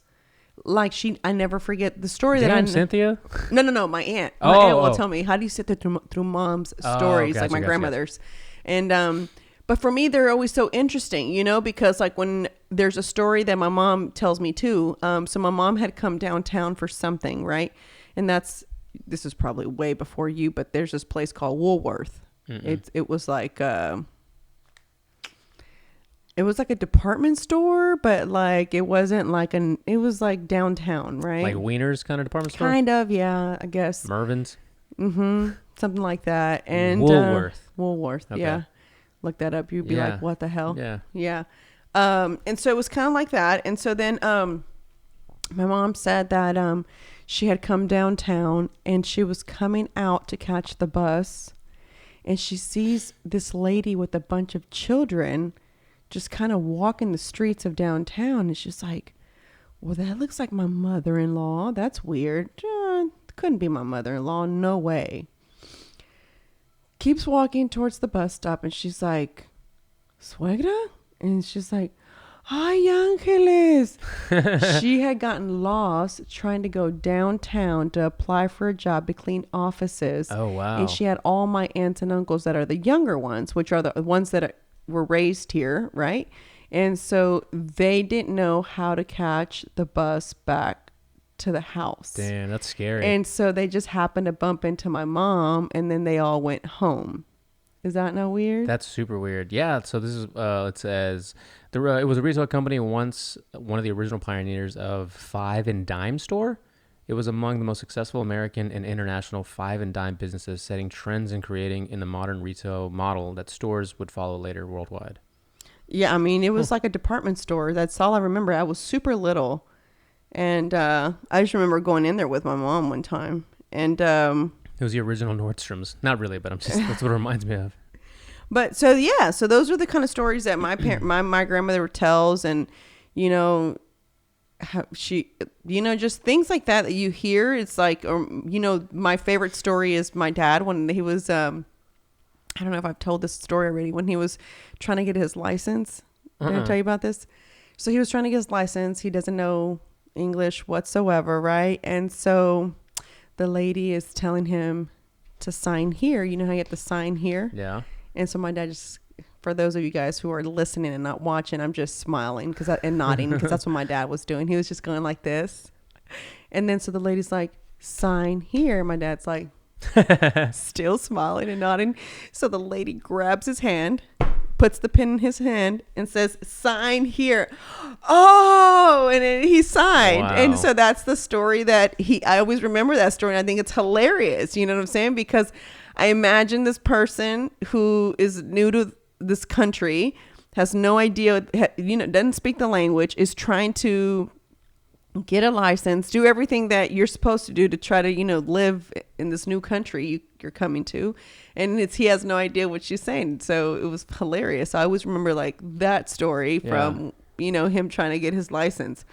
A: like I never forget the story that
B: Cynthia?
A: No, my aunt. My aunt will tell me, how do you sit there through mom's stories,
B: gotcha,
A: like my
B: gotcha.
A: grandmother's. And, but for me, they're always so interesting, because like when there's a story that my mom tells me too. So my mom had come downtown for something, right? And this is probably way before you, but there's this place called Woolworth. It was like a department store, but like it wasn't like it was like downtown, right?
B: Like Wiener's kind of department store?
A: Kind of, yeah, I guess.
B: Mervin's?
A: Something like that. And Woolworth,
B: Okay.
A: yeah. Look that up. You'd be like, what the hell?
B: Yeah.
A: Yeah. And so it was kind of like that. And so then my mom said that she had come downtown and she was coming out to catch the bus, and she sees this lady with a bunch of children just kind of walking the streets of downtown. And she's like, well, that looks like my mother-in-law. That's weird. Couldn't be my mother-in-law. No way. Keeps walking towards the bus stop, and she's like, Suegra? And she's like, Ay, Angeles. She had gotten lost trying to go downtown to apply for a job to clean offices.
B: Oh, wow.
A: And she had all my aunts and uncles that are the younger ones, which are the ones that were raised here, right? And so they didn't know how to catch the bus back to the house.
B: Damn, that's scary.
A: And so they just happened to bump into my mom, and then they all went home. Is that not weird?
B: That's super weird. Yeah. So this is, it says, it was a retail company once, one of the original pioneers of five and dime store. It was among the most successful American and international five and dime businesses, setting trends and creating in the modern retail model that stores would follow later worldwide.
A: Yeah, I mean, it was like a department store. That's all I remember. I was super little. And I just remember going in there with my mom one time. And
B: it was the original Nordstrom's. Not really, but that's what it reminds me of.
A: But so, yeah, so those are the kind of stories that my grandmother tells. And, how she, just things like that you hear. It's like, or, my favorite story is my dad when he was, I don't know if I've told this story already, when he was trying to get his license. Did I tell you about this? So he was trying to get his license. He doesn't know English whatsoever, right? And so the lady is telling him to sign here. You know how you have to sign here?
B: Yeah.
A: And so my dad just, for those of you guys who are listening and not watching, I'm just smiling and nodding because that's what my dad was doing. He was just going like this. And then so the lady's like, sign here. My dad's like, still smiling and nodding. So the lady grabs his hand, puts the pen in his hand and says, sign here. Oh, and he signed.
B: Wow.
A: And so that's the story I always remember that story. And I think it's hilarious. You know what I'm saying? Because I imagine this person who is new to this country, has no idea, doesn't speak the language, is trying to get a license, do everything that you're supposed to do to try to, live in this new country you're coming to. And he has no idea what she's saying. So it was hilarious. I always remember like that story from, him trying to get his license.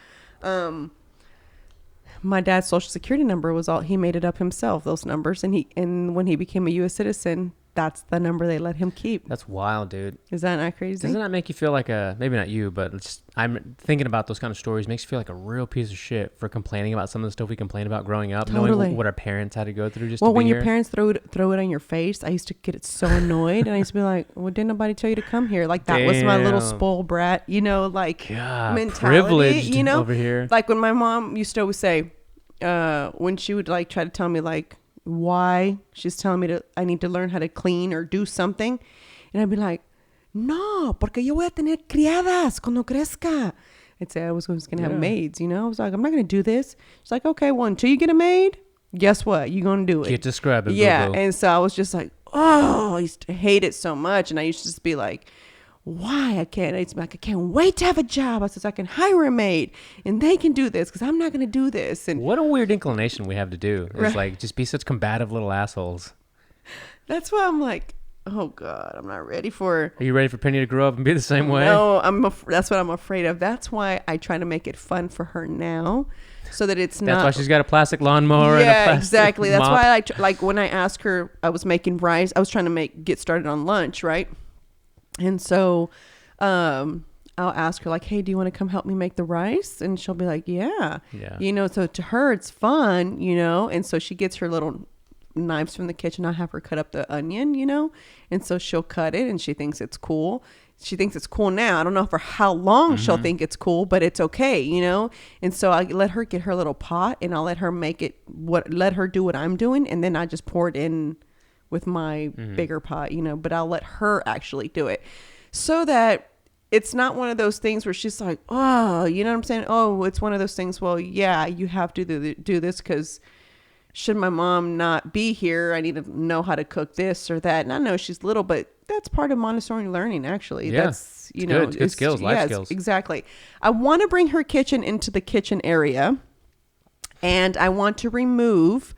A: My dad's social security number was he made it up himself, those numbers. And when he became a U.S. citizen, that's the number they let him keep.
B: That's wild, dude.
A: Is that not crazy?
B: Doesn't that make you feel like maybe not you, but I'm thinking about those kind of stories, makes you feel like a real piece of shit for complaining about some of the stuff we complained about growing up,
A: Totally.
B: knowing what our parents had to go through
A: when your parents throw it on your face, I used to get so annoyed, and I used to be like, well, didn't nobody tell you to come here? Like that was my little spoiled brat, mentality,
B: privileged over here.
A: Like when my mom used to always say, when she would like try to tell me like, why she's telling me I need to learn how to clean or do something, and I'd be like, no, porque yo voy a tener criadas cuando crezca. I'd say I was going to have maids, I was like, I'm not going to do this. She's like, okay, well, until you get a maid, guess what, you're going to do it.
B: Get to scrubbing.
A: Yeah.
B: Boo-boo. And
A: so I was just like, I used to hate it so much, and I used to just be like, why I can't? It's like, I can't wait to have a job. I said, I can hire a maid and they can do this because I'm not going to do this. And
B: what a weird inclination we have to do. It's
A: right.
B: like just be such combative little assholes.
A: That's why I'm like, oh God, I'm not ready for.
B: Are you ready for Penny to grow up and be the same way?
A: No, that's what I'm afraid of. That's why I try to make it fun for her now, so that it's not.
B: That's why she's got a plastic lawnmower.
A: Yeah,
B: and a plastic
A: exactly. That's
B: mop.
A: why like when I asked her, I was making rice. I was trying to get started on lunch, right? And so, I'll ask her like, hey, do you want to come help me make the rice? And she'll be like, yeah. So to her, it's fun, and so she gets her little knives from the kitchen. I have her cut up the onion, and so she'll cut it and she thinks it's cool. She thinks it's cool now. I don't know for how long she'll think it's cool, but it's okay, and so I let her get her little pot and I'll let her let her do what I'm doing. And then I just pour it in with my bigger pot, but I'll let her actually do it so that it's not one of those things where she's like, oh, you know what I'm saying? Oh, it's one of those things. Well, yeah, you have to do this because should my mom not be here, I need to know how to cook this or that. And I know she's little, but that's part of Montessori learning, actually.
B: Yeah,
A: that's,
B: it's good skills, life skills.
A: Exactly. I want to bring her kitchen into the kitchen area, and I want to remove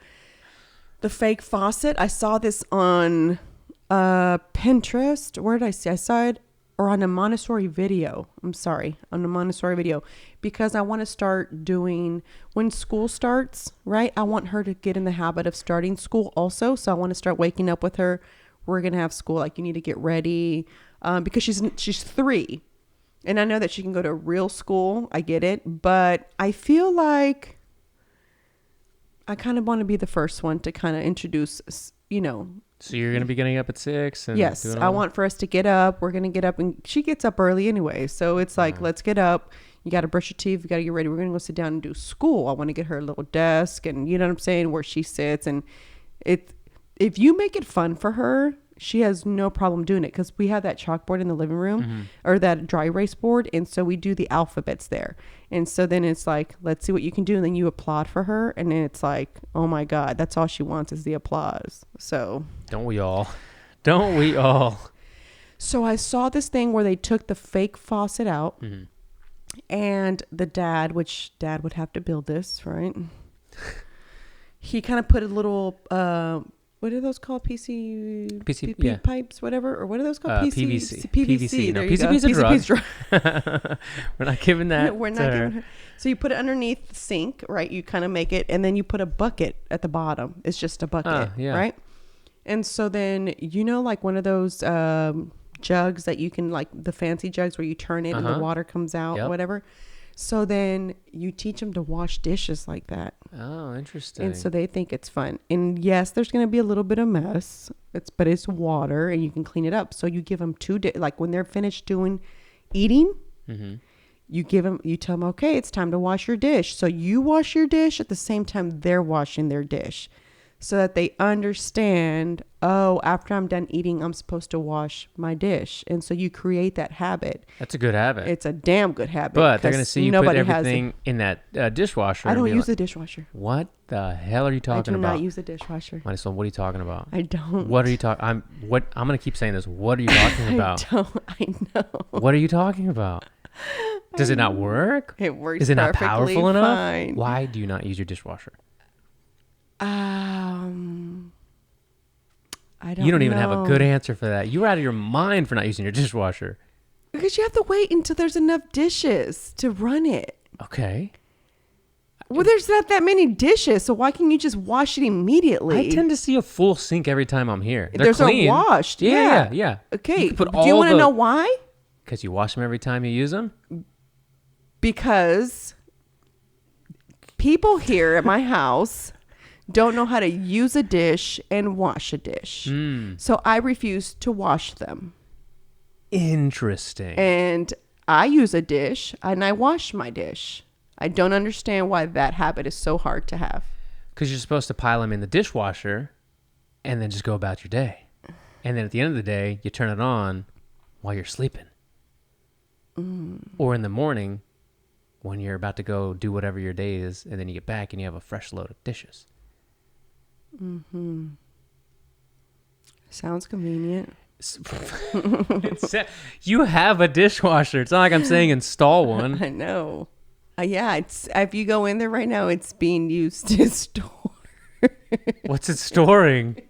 A: the fake faucet. I saw this on Pinterest. Where did I see? I saw it or on a Montessori video. On a Montessori video, because I want to start doing when school starts, right? I want her to get in the habit of starting school also. So I want to start waking up with her. We're going to have school. Like, you need to get ready, because she's 3, and I know that she can go to real school. I get it. But I feel like I kind of want to be the first one to kind of introduce,
B: So you're going to be getting up at 6? And
A: yes, I want for us to get up. We're going to get up, and she gets up early anyway. So it's like, let's get up. You got to brush your teeth. You got to get ready. We're going to go sit down and do school. I want to get her a little desk, and you know what I'm saying, where she sits. And if you make it fun for her, she has no problem doing it, because we have that chalkboard in the living room or that dry erase board. And so we do the alphabets there. And so then it's like, let's see what you can do. And then you applaud for her. And then it's like, oh my God, that's all she wants is the applause. So
B: don't we all? Don't we all?
A: So I saw this thing where they took the fake faucet out, and the dad would have to build this, right? He kind of put a little, what are those called? PVC
B: yeah.
A: pipes, whatever, or what are those called?
B: PVC. No,
A: There you go.
B: PCB is a drug.
A: drug.
B: We're not giving that.
A: We're not giving her. So you put it underneath the sink, right? You kind of make it, and then you put a bucket at the bottom. It's just a bucket, right? And so then, like one of those jugs that you can, like the fancy jugs where you turn it and the water comes out, whatever. So then you teach them to wash dishes like that.
B: Oh, interesting.
A: And so they think it's fun. And yes, there's going to be a little bit of mess, but it's water and you can clean it up. So you give them 2 like when they're finished eating, you tell them, okay, it's time to wash your dish. So you wash your dish at the same time they're washing their dish. so that they understand, oh, after I'm done eating, I'm supposed to wash my dish. And so you create that habit.
B: That's a good habit.
A: It's a damn good habit.
B: But they're going to see you put
A: nobody has
B: everything in that dishwasher.
A: I
B: and
A: don't
B: be
A: use
B: like,
A: the dishwasher.
B: What the hell are you
A: I
B: talking
A: do
B: about?
A: not use the dishwasher.
B: Marisol, what are you talking about?
A: I don't.
B: What are you talking? I'm going to keep saying this. What are you talking about?
A: I know.
B: What are you talking about? Does it not work?
A: It works.
B: Is it not
A: perfectly
B: powerful enough?
A: fine.
B: Why do you not use your dishwasher?
A: I don't.
B: You don't even
A: know.
B: have a good answer for that. You're out of your mind for not using your dishwasher.
A: Because you have to wait until there's enough dishes to run it.
B: Okay.
A: Well, there's not that many dishes, so why can't you just wash it immediately?
B: I tend to see a full sink every time I'm here. They're
A: There's
B: clean.
A: a washed.
B: Yeah.
A: Okay.
B: You can put
A: Do you
B: all
A: want to
B: the-
A: know why?
B: Because you wash them every time you use them?
A: Because people here at my house don't know how to use a dish and wash a dish. So I refuse to wash them.
B: Interesting.
A: And I use a dish and I wash my dish. I don't understand why that habit is so hard to have.
B: Because you're supposed to pile them in the dishwasher and then just go about your day. And then at the end of the day, you turn it on while you're sleeping. Or in the morning when you're about to go do whatever your day is, and then you get back and you have a fresh load of dishes.
A: Sounds convenient.
B: You have a dishwasher. It's not like I'm saying install one.
A: I know. Yeah, it's if you go in there right now, it's being used to store
B: What's it storing?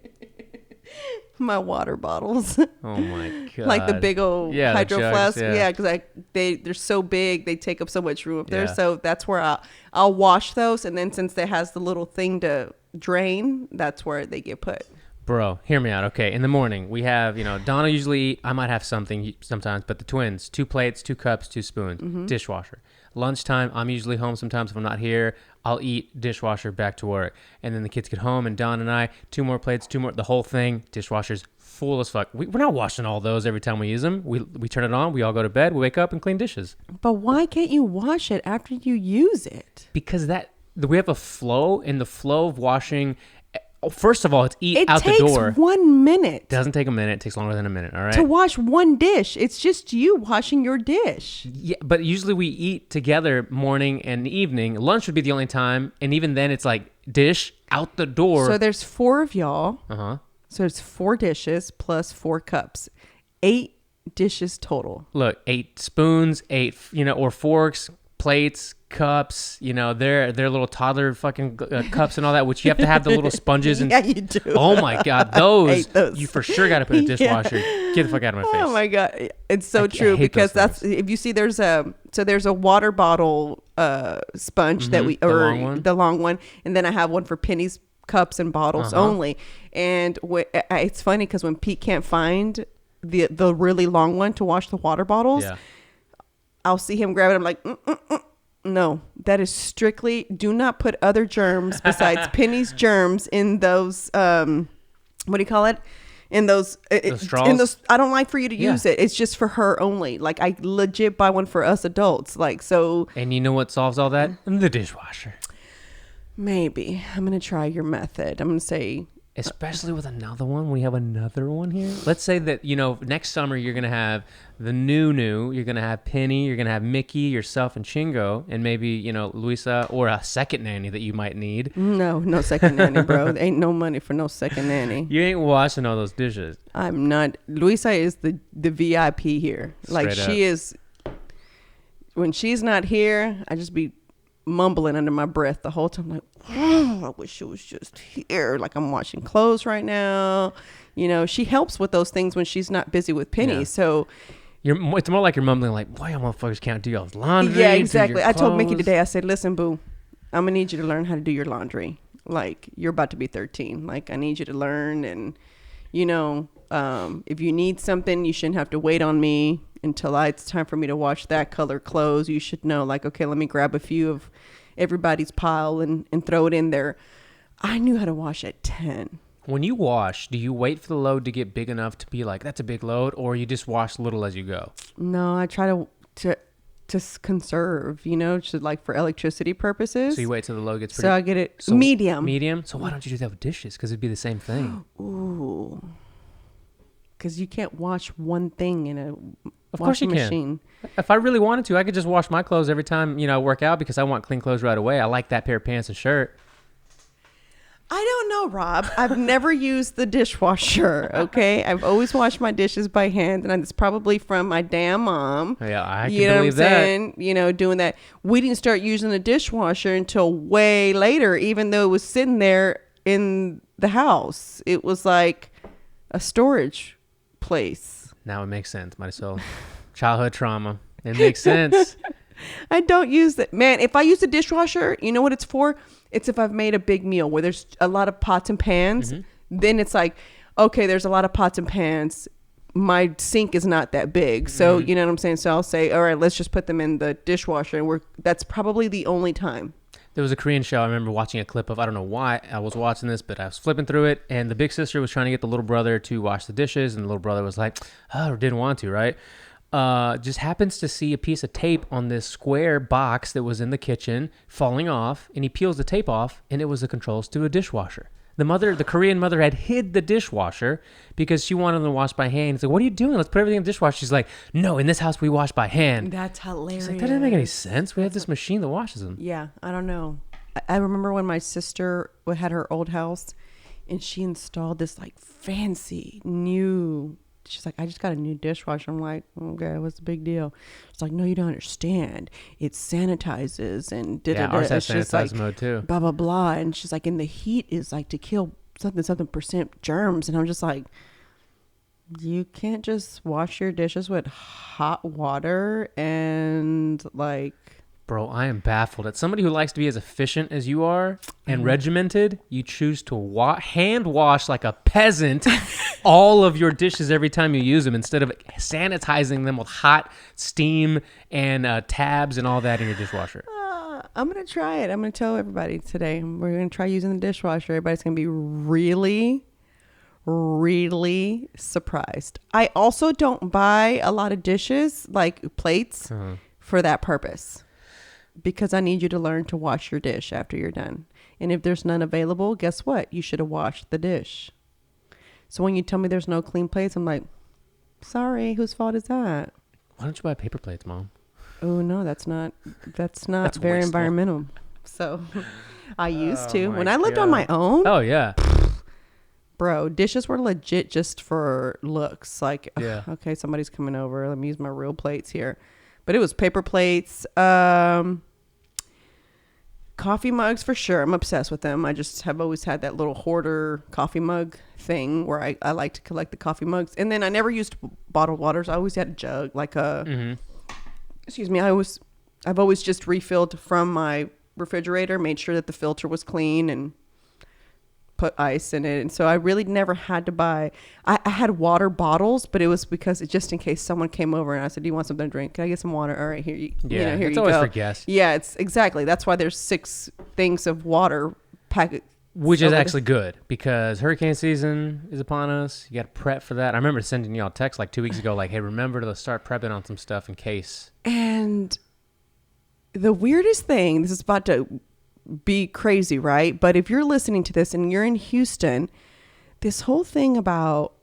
A: my water bottles.
B: Oh my god!
A: Like the big old
B: the
A: hydro
B: jugs,
A: flask.
B: yeah.
A: Yeah, because they're so big, they take up so much room up there.
B: Yeah.
A: So that's where I'll wash those, and then since it has the little thing to drain, that's where they get put.
B: Bro, hear me out. Okay, in the morning we have, Donna usually, I might have something sometimes, but the twins, 2 plates, 2 cups, 2 spoons, dishwasher. Lunchtime, I'm usually home sometimes if I'm not here. I'll eat, dishwasher, back to work. And then the kids get home and Don and I, 2 more plates, 2 more, the whole thing, dishwasher's full as fuck. We're not washing all those every time we use them. We turn it on, we all go to bed, we wake up and clean dishes.
A: But why can't you wash it after you use it?
B: Because we have a flow, in the flow of washing. First of all, it's
A: It
B: out the
A: takes
B: door.
A: 1 minute.
B: It doesn't take a minute. It takes longer than a minute. All right.
A: To wash one dish. It's just you washing your dish.
B: Yeah, but usually we eat together morning and evening. Lunch would be the only time, and even then, it's like dish out the door.
A: So there's 4 of y'all.
B: Uh-huh.
A: So it's 4 dishes plus 4 cups. 8 dishes total.
B: Look, 8 spoons, 8 or forks, plates, cups. Their little toddler fucking cups and all that, which you have to have the little sponges and.
A: Yeah, you do.
B: Oh my god,
A: I
B: those,
A: hate those.
B: you for sure got to put in a
A: Yeah.
B: dishwasher. Get the fuck out of my face.
A: Oh my god, it's so
B: I
A: true
B: hate
A: because
B: those
A: that's if you see there's a water bottle sponge that we
B: the
A: or
B: long one.
A: the long one, and then I have one for Penny's cups and bottles only. And it's funny because when Pete can't find the really long one to wash the water bottles,
B: Yeah.
A: I'll see him grab it. I'm like, no, that is strictly do not put other germs besides Penny's germs in those. What do you call it? In those
B: straws?
A: In those, I don't like for you to
B: Yeah.
A: use it. It's just for her only. Like I legit buy one for us adults. Like so.
B: And you know what solves all that? The dishwasher.
A: Maybe I'm gonna try your method. I'm gonna say.
B: Especially with another one, when you have another one here. Let's say that, next summer you're going to have the new, you're going to have Penny, you're going to have Mickey, yourself, and Chingo, and maybe, Luisa, or a second nanny that you might need.
A: No second nanny, bro. There ain't no money for no second nanny.
B: You ain't washing all those dishes.
A: I'm not. Luisa is the VIP here. Like
B: Straight
A: she is. When she's not here, I just be mumbling under my breath the whole time, like, oh, I wish she was just here. Like I'm washing clothes right now. She helps with those things when she's not busy with Penny.
B: Yeah.
A: So
B: It's more like you're mumbling like, boy, you motherfuckers can't do y'all's laundry.
A: yeah,
B: do
A: exactly.
B: your
A: I told Mickey
B: clothes."
A: today, I said, listen, boo, I'm gonna need you to learn how to do your laundry. Like you're about to be 13. Like I need you to learn, and if you need something, you shouldn't have to wait on me until it's time for me to wash that color clothes. You should know, like, okay, let me grab a few of everybody's pile and throw it in there. I knew how to wash at 10.
B: When you wash, do you wait for the load to get big enough to be like, that's a big load, or you just wash little as you go?
A: No, I try to conserve, you know, to like for electricity purposes.
B: So you wait till the load gets pretty...
A: So I get it medium.
B: Medium? So why don't you do that with dishes? Because it'd be the same thing.
A: Ooh. Because you can't wash one thing in a
B: Of course you
A: machine.
B: Can. If I really wanted to, I could just wash my clothes every time, I work out because I want clean clothes right away. I like that pair of pants and shirt.
A: I don't know, Rob. I've never used the dishwasher, okay? I've always washed my dishes by hand, and it's probably from my damn mom.
B: Yeah, I can
A: you know
B: believe
A: what I'm
B: that.
A: saying? Doing that. We didn't start using the dishwasher until way later, even though it was sitting there in the house. It was like a storage place.
B: Now it makes sense, my soul. Childhood trauma. It makes sense.
A: I don't use it. Man, if I use the dishwasher, you know what it's for? It's if I've made a big meal where there's a lot of pots and pans. Then it's like, okay, there's a lot of pots and pans. My sink is not that big. So, you know what I'm saying? So I'll say, all right, let's just put them in the dishwasher. And that's probably the only time.
B: There was a Korean show I remember watching a clip of. I don't know why I was watching this, but I was flipping through it. And the big sister was trying to get the little brother to wash the dishes. And the little brother was like, didn't want to, right? Just happens to see a piece of tape on this square box that was in the kitchen falling off, and he peels the tape off, and it was the controls to a dishwasher. The Korean mother had hid the dishwasher because she wanted them to wash by hand. He's like, what are you doing? Let's put everything in the dishwasher. She's like, no, in this house we wash by hand.
A: That's hilarious.
B: She's like, that doesn't make any sense. We have this machine that washes them.
A: Yeah, I don't know. I remember when my sister had her old house, and she installed this like fancy new... She's like, I just got a new dishwasher. I'm like, okay, what's the big deal? She's like, no, you don't understand. It sanitizes and
B: ours has sanitize mode too.
A: Blah, blah, blah. And she's like, and the heat is like to kill something% germs. And I'm just like, you can't just wash your dishes with hot water and like...
B: Bro, I am baffled. As somebody who likes to be as efficient as you are and regimented, you choose to hand wash like a peasant all of your dishes every time you use them instead of sanitizing them with hot steam and tabs and all that in your dishwasher.
A: I'm going to try it. I'm going to tell everybody today. We're going to try using the dishwasher. Everybody's going to be really, really surprised. I also don't buy a lot of dishes, like plates, for that purpose. Because I need you to learn to wash your dish after you're done. And if there's none available, guess what? You should have washed the dish. So when you tell me there's no clean plates, I'm like, sorry, whose fault is that?
B: Why don't you buy paper plates, Mom?
A: Oh, no, that's not very
B: wasteful.
A: environmental. So I used to. When I lived on my own.
B: Oh, yeah.
A: Bro, dishes were legit just for looks. Like,
B: yeah.
A: Okay, somebody's coming over. Let me use my real plates here. But it was paper plates. Coffee mugs for sure. I'm obsessed with them. I just have always had that little hoarder coffee mug thing where I like to collect the coffee mugs. And then I never used bottled waters. I always had a jug, like a, excuse me. I've always just refilled from my refrigerator, made sure that the filter was clean and put ice in it. And so I really never had to buy, I had water bottles, but it was because it just in case someone came over and I said, do you want something to drink? Can I get some water? All right, here you,
B: yeah,
A: here
B: it's
A: you
B: always
A: go.
B: for guests.
A: Yeah, it's exactly. That's why there's 6 things of water packet.
B: Which is actually good because hurricane season is upon us. You got to prep for that. I remember sending y'all a text like 2 weeks ago, like, hey, remember to start prepping on some stuff in case.
A: And the weirdest thing, this is about to be crazy, right? But if you're listening to this and you're in Houston, this whole thing about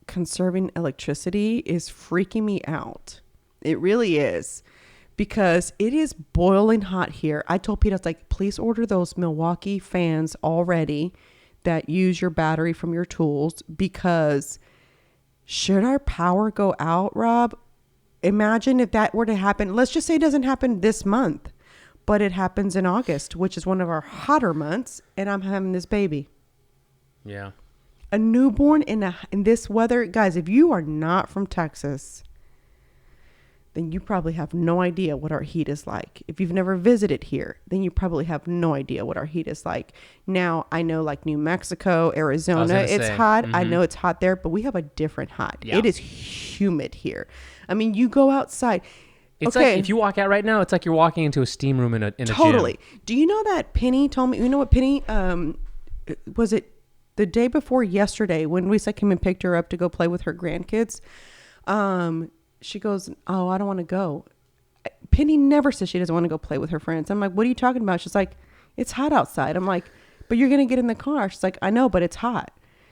A: conserving electricity is freaking me out. It really is, because it is boiling hot here. I told Pete, I was like, please order those Milwaukee fans already that use your battery from your tools, because should our power go out, Rob, imagine if that were to happen. Let's just say it doesn't happen this month, but it happens in August, which is one of our hotter months, and I'm having this baby.
B: Yeah.
A: A newborn in this weather. Guys, if you are not from Texas, then you probably have no idea what our heat is like. If you've never visited here, then you probably have no idea what our heat is like. Now, I know like New Mexico, Arizona, it's hot. I know it's hot there, but we have a different hot.
B: Yeah.
A: It is humid here. I mean, you go outside.
B: It's like if you walk out right now, it's like you're walking into a steam room in a
A: totally
B: gym.
A: Do you know that Penny told me, you know what Penny, was it the day before yesterday when Lisa came and picked her up to go play with her grandkids? She goes, oh, I don't want to go. Penny never says she doesn't want to go play with her friends. I'm like, what are you talking about? She's like, it's hot outside. I'm like, but you're going to get in the car. She's like, I know, but it's hot.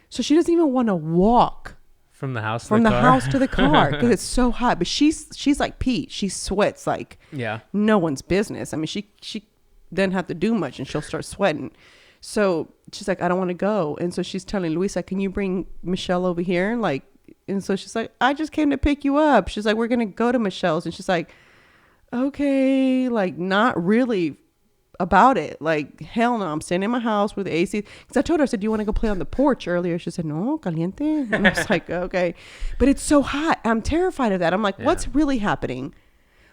A: So she doesn't even want to walk
B: From the house to
A: from
B: the
A: the
B: car?
A: house to the car because it's so hot. But she's like Pete. She sweats like
B: Yeah.
A: no one's business. I mean, she doesn't have to do much and she'll start sweating. So she's like, I don't want to go. And so she's telling Luisa, can you bring Michelle over here? Like, and so she's like, I just came to pick you up. She's like, we're going to go to Michelle's. And she's like, okay, like not really about it. Like, hell no, I'm staying in my house with the AC. Because I told her, I said, do you want to go play on the porch earlier? She said, no, caliente. And I was like, okay. But it's so hot. I'm terrified of that. I'm like, what's really happening?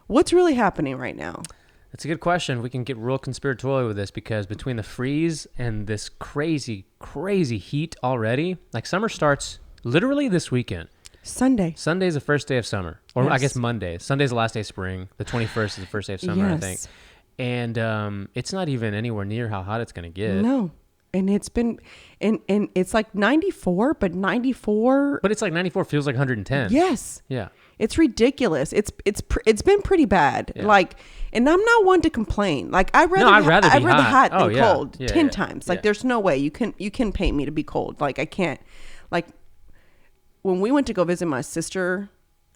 A: What's really happening right now?
B: That's a good question. We can get real conspiratorial with this because between the freeze and this crazy, crazy heat already, like summer starts literally this weekend.
A: Sunday.
B: Sunday's the first day of summer. Or I
A: Yes.
B: guess Monday. Sunday's the last day of spring. The 21st is the first day of summer, I think.
A: Yes.
B: And it's not even anywhere near how hot it's going to get.
A: No. And it's been, and it's like 94, but 94.
B: But it's like 94 feels like 110.
A: Yes.
B: Yeah.
A: It's ridiculous. It's been pretty bad.
B: Yeah.
A: Like, and I'm not one to complain. Like I'd rather
B: I'd rather be
A: hot
B: hot.
A: than
B: Oh, yeah.
A: cold
B: Yeah,
A: 10
B: yeah.
A: times. Like
B: Yeah.
A: there's no way you can paint me to be cold. Like I can't. Like when we went to go visit my sister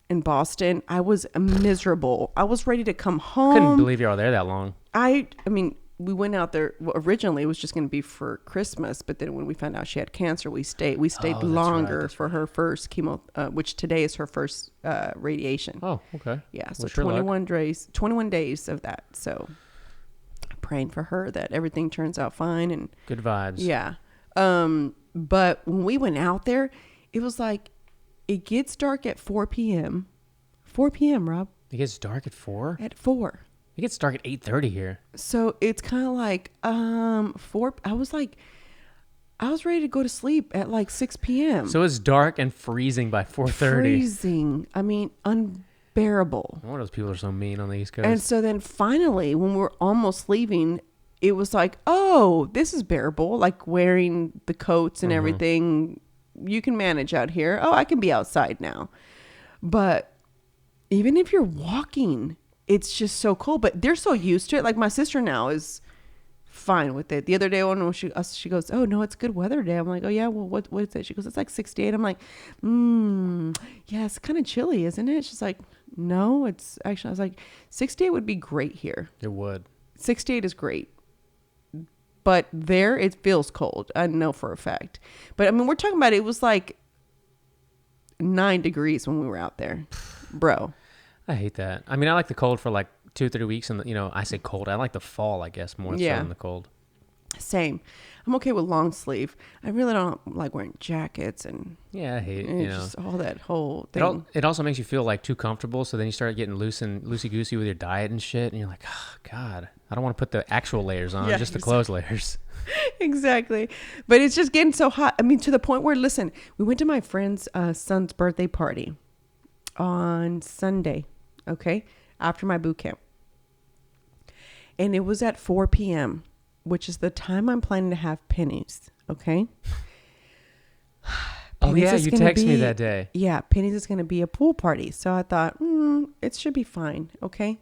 A: in Boston, I was miserable. I was ready to come home.
B: Couldn't believe you were there that long.
A: I mean, we went out there. Well, originally, it was just going to be for Christmas, but then when we found out she had cancer, we stayed. We stayed
B: that's right,
A: longer
B: that's
A: for her first chemo, which today is her first radiation.
B: Oh, okay.
A: Yeah, so
B: Wish her luck.
A: 21 days of that. So praying for her that everything turns out fine and
B: Good vibes.
A: yeah. But when we went out there, it was like it gets dark at 4 p.m. 4 p.m. Rob,
B: It gets dark at 4?
A: at 4.
B: It gets dark at 8:30 here.
A: So it's kind of like 4. I was ready to go to sleep at like 6 p.m.
B: So it's dark and freezing by 4:30.
A: Freezing. I mean, unbearable.
B: I wonder those people are so mean on the East Coast.
A: And so then finally, when we're almost leaving, it was like, oh, this is bearable. Like wearing the coats and everything, you can manage out here. Oh, I can be outside now. But even if you're walking, it's just so cold. But they're so used to it. Like my sister now is fine with it. The other day when she goes, oh no, it's good weather today. I'm like, oh yeah, well what is it? She goes, it's like 68. I'm like, yeah, it's kind of chilly, isn't it? She's like, no, it's actually, I was like, 68 would be great here.
B: It would.
A: 68 is great. But there it feels cold. I know for a fact. But I mean, we're talking about it was like 9 degrees when we were out there. Bro.
B: I hate that. I mean, I like the cold for like 2-3 weeks, and I say cold. I like the fall, I guess, more so than the cold.
A: Same. I'm okay with long sleeve. I really don't like wearing jackets and
B: Yeah, I hate
A: just all that whole thing.
B: It also makes you feel like too comfortable, so then you start getting loosey goosey with your diet and shit, and you're like, oh God, I don't want to put the actual layers on, just the clothes layers.
A: Exactly. But it's just getting so hot. I mean, to the point where, listen, we went to my friend's son's birthday party on Sunday, okay, after my boot camp. And it was at 4 p.m., which is the time I'm planning to have Penny's, okay?
B: Oh, yeah,
A: is
B: you
A: gonna
B: texted me
A: be-
B: that day.
A: Yeah, Penny's is going to be a pool party. So I thought, it should be fine, okay?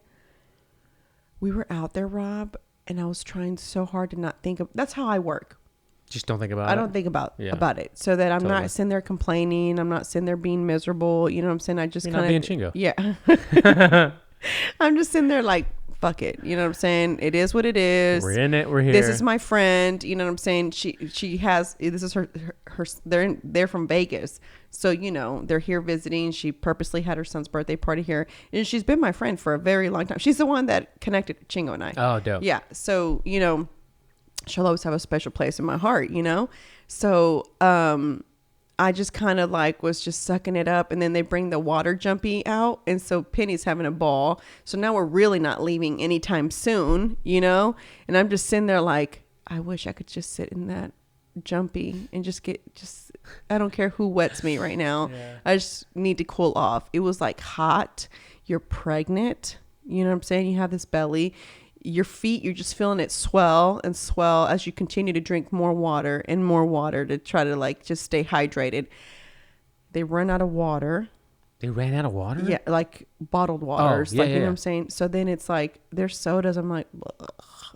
A: We were out there, Rob, and I was trying so hard to not think of... That's how I work.
B: Just don't think about it.
A: I don't think about it. So that I'm
B: Totally.
A: not sitting there complaining. I'm not sitting there being miserable. You know what I'm saying? I just
B: You're
A: kind
B: not
A: of...
B: being chingo.
A: Yeah. I'm just sitting there like, fuck it. You know what I'm saying? It is what it is.
B: We're in it. We're here.
A: This is my friend. You know what I'm saying? She has, this is her they're from Vegas. So, they're here visiting. She purposely had her son's birthday party here. And she's been my friend for a very long time. She's the one that connected Chingo and I.
B: Oh, dope.
A: Yeah. So, she'll always have a special place in my heart, So, I just kind of was just sucking it up, and then they bring the water jumpy out, and so Penny's having a ball. So now we're really not leaving anytime soon, and I'm just sitting there like, I wish I could just sit in that jumpy and I don't care who wets me right now. Yeah. I just need to cool off. It was like hot. You're pregnant. You know what I'm saying? You have this belly. Your feet, you're just feeling it swell and swell as you continue to drink more water to try to just stay hydrated. They run out of water.
B: They ran out of water?
A: Yeah, like bottled waters.
B: yeah,
A: like, you know
B: yeah.
A: what I'm saying? So then it's like, there's sodas. I'm like, ugh,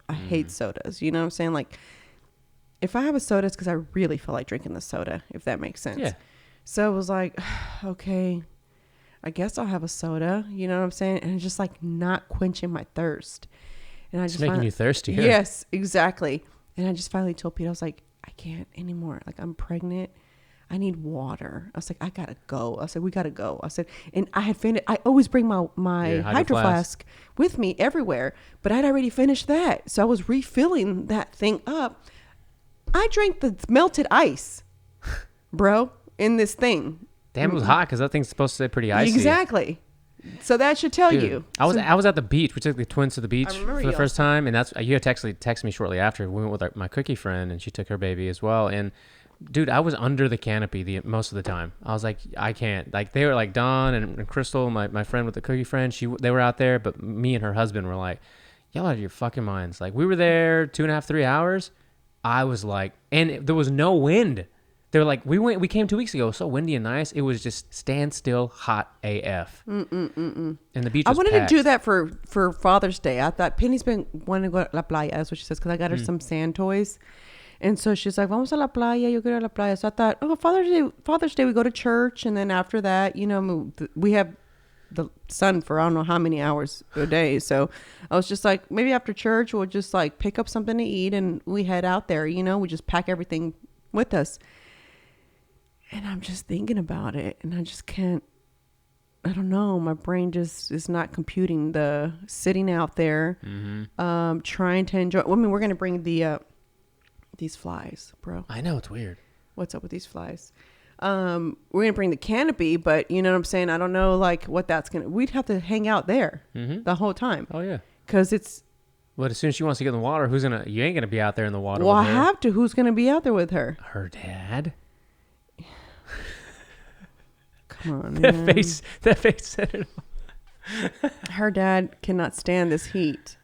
A: I hate sodas. You know what I'm saying? Like, if I have a soda, it's because I really feel like drinking the soda, if that makes sense.
B: Yeah.
A: So it was like, okay, I guess I'll have a soda. You know what I'm saying? And it's just like not quenching my thirst. And I
B: It's
A: just
B: making you thirsty. Yeah.
A: Yes, exactly. And I just finally told Pete, I was like, I can't anymore. Like, I'm pregnant. I need water. I was like, I gotta go. I said, we gotta go. I said, and I had finished. I always bring my
B: Your
A: hydro flask with me everywhere, but I'd already finished that. So I was refilling that thing up. I drank the melted ice, bro, in this thing.
B: Damn, it was hot because that thing's supposed to stay pretty icy.
A: Exactly. So that should tell
B: Dude,
A: you.
B: I was at the beach. We took the twins to the beach for the first time, and that's you had texted me shortly after. We went with my cookie friend, and she took her baby as well. And dude, I was under the canopy most of the time. I was like, I can't. Like they were like Dawn and Crystal, my friend with the cookie friend. They were out there, but me and her husband were like, y'all out of your fucking minds. Like we were there 2.5, 3 hours. I was like, and there was no wind. They were like, we came 2 weeks ago. It was so windy and nice. It was just standstill hot AF. And the beach was
A: I wanted
B: packed.
A: to do that for Father's Day. I thought Penny's been wanting to go to La Playa. That's what she says, because I got her some sand toys. And so she's like, vamos a la playa, yo quiero a la playa. So I thought, oh, Father's Day, we go to church. And then after that, you know, we have the sun for I don't know how many hours a day. So I was just like, maybe after church, we'll just like pick up something to eat and we head out there. You know, we just pack everything with us. And I'm just thinking about it. And I just can't, I don't know. My brain just is not computing the sitting out there, trying to enjoy. I mean, we're going to bring these flies, bro.
B: I know, it's weird.
A: What's up with these flies? We're going to bring the canopy, but you know what I'm saying? I don't know like what that's going to, we'd have to hang out there the whole time.
B: Oh, yeah.
A: Cause it's,
B: But as soon as she wants to get in the water, you ain't going to be out there in the water
A: well,
B: with
A: I
B: her.
A: have to. Who's going to be out there with her?
B: Her dad.
A: Come on,
B: That
A: man.
B: face said it all.
A: Her dad cannot stand this heat.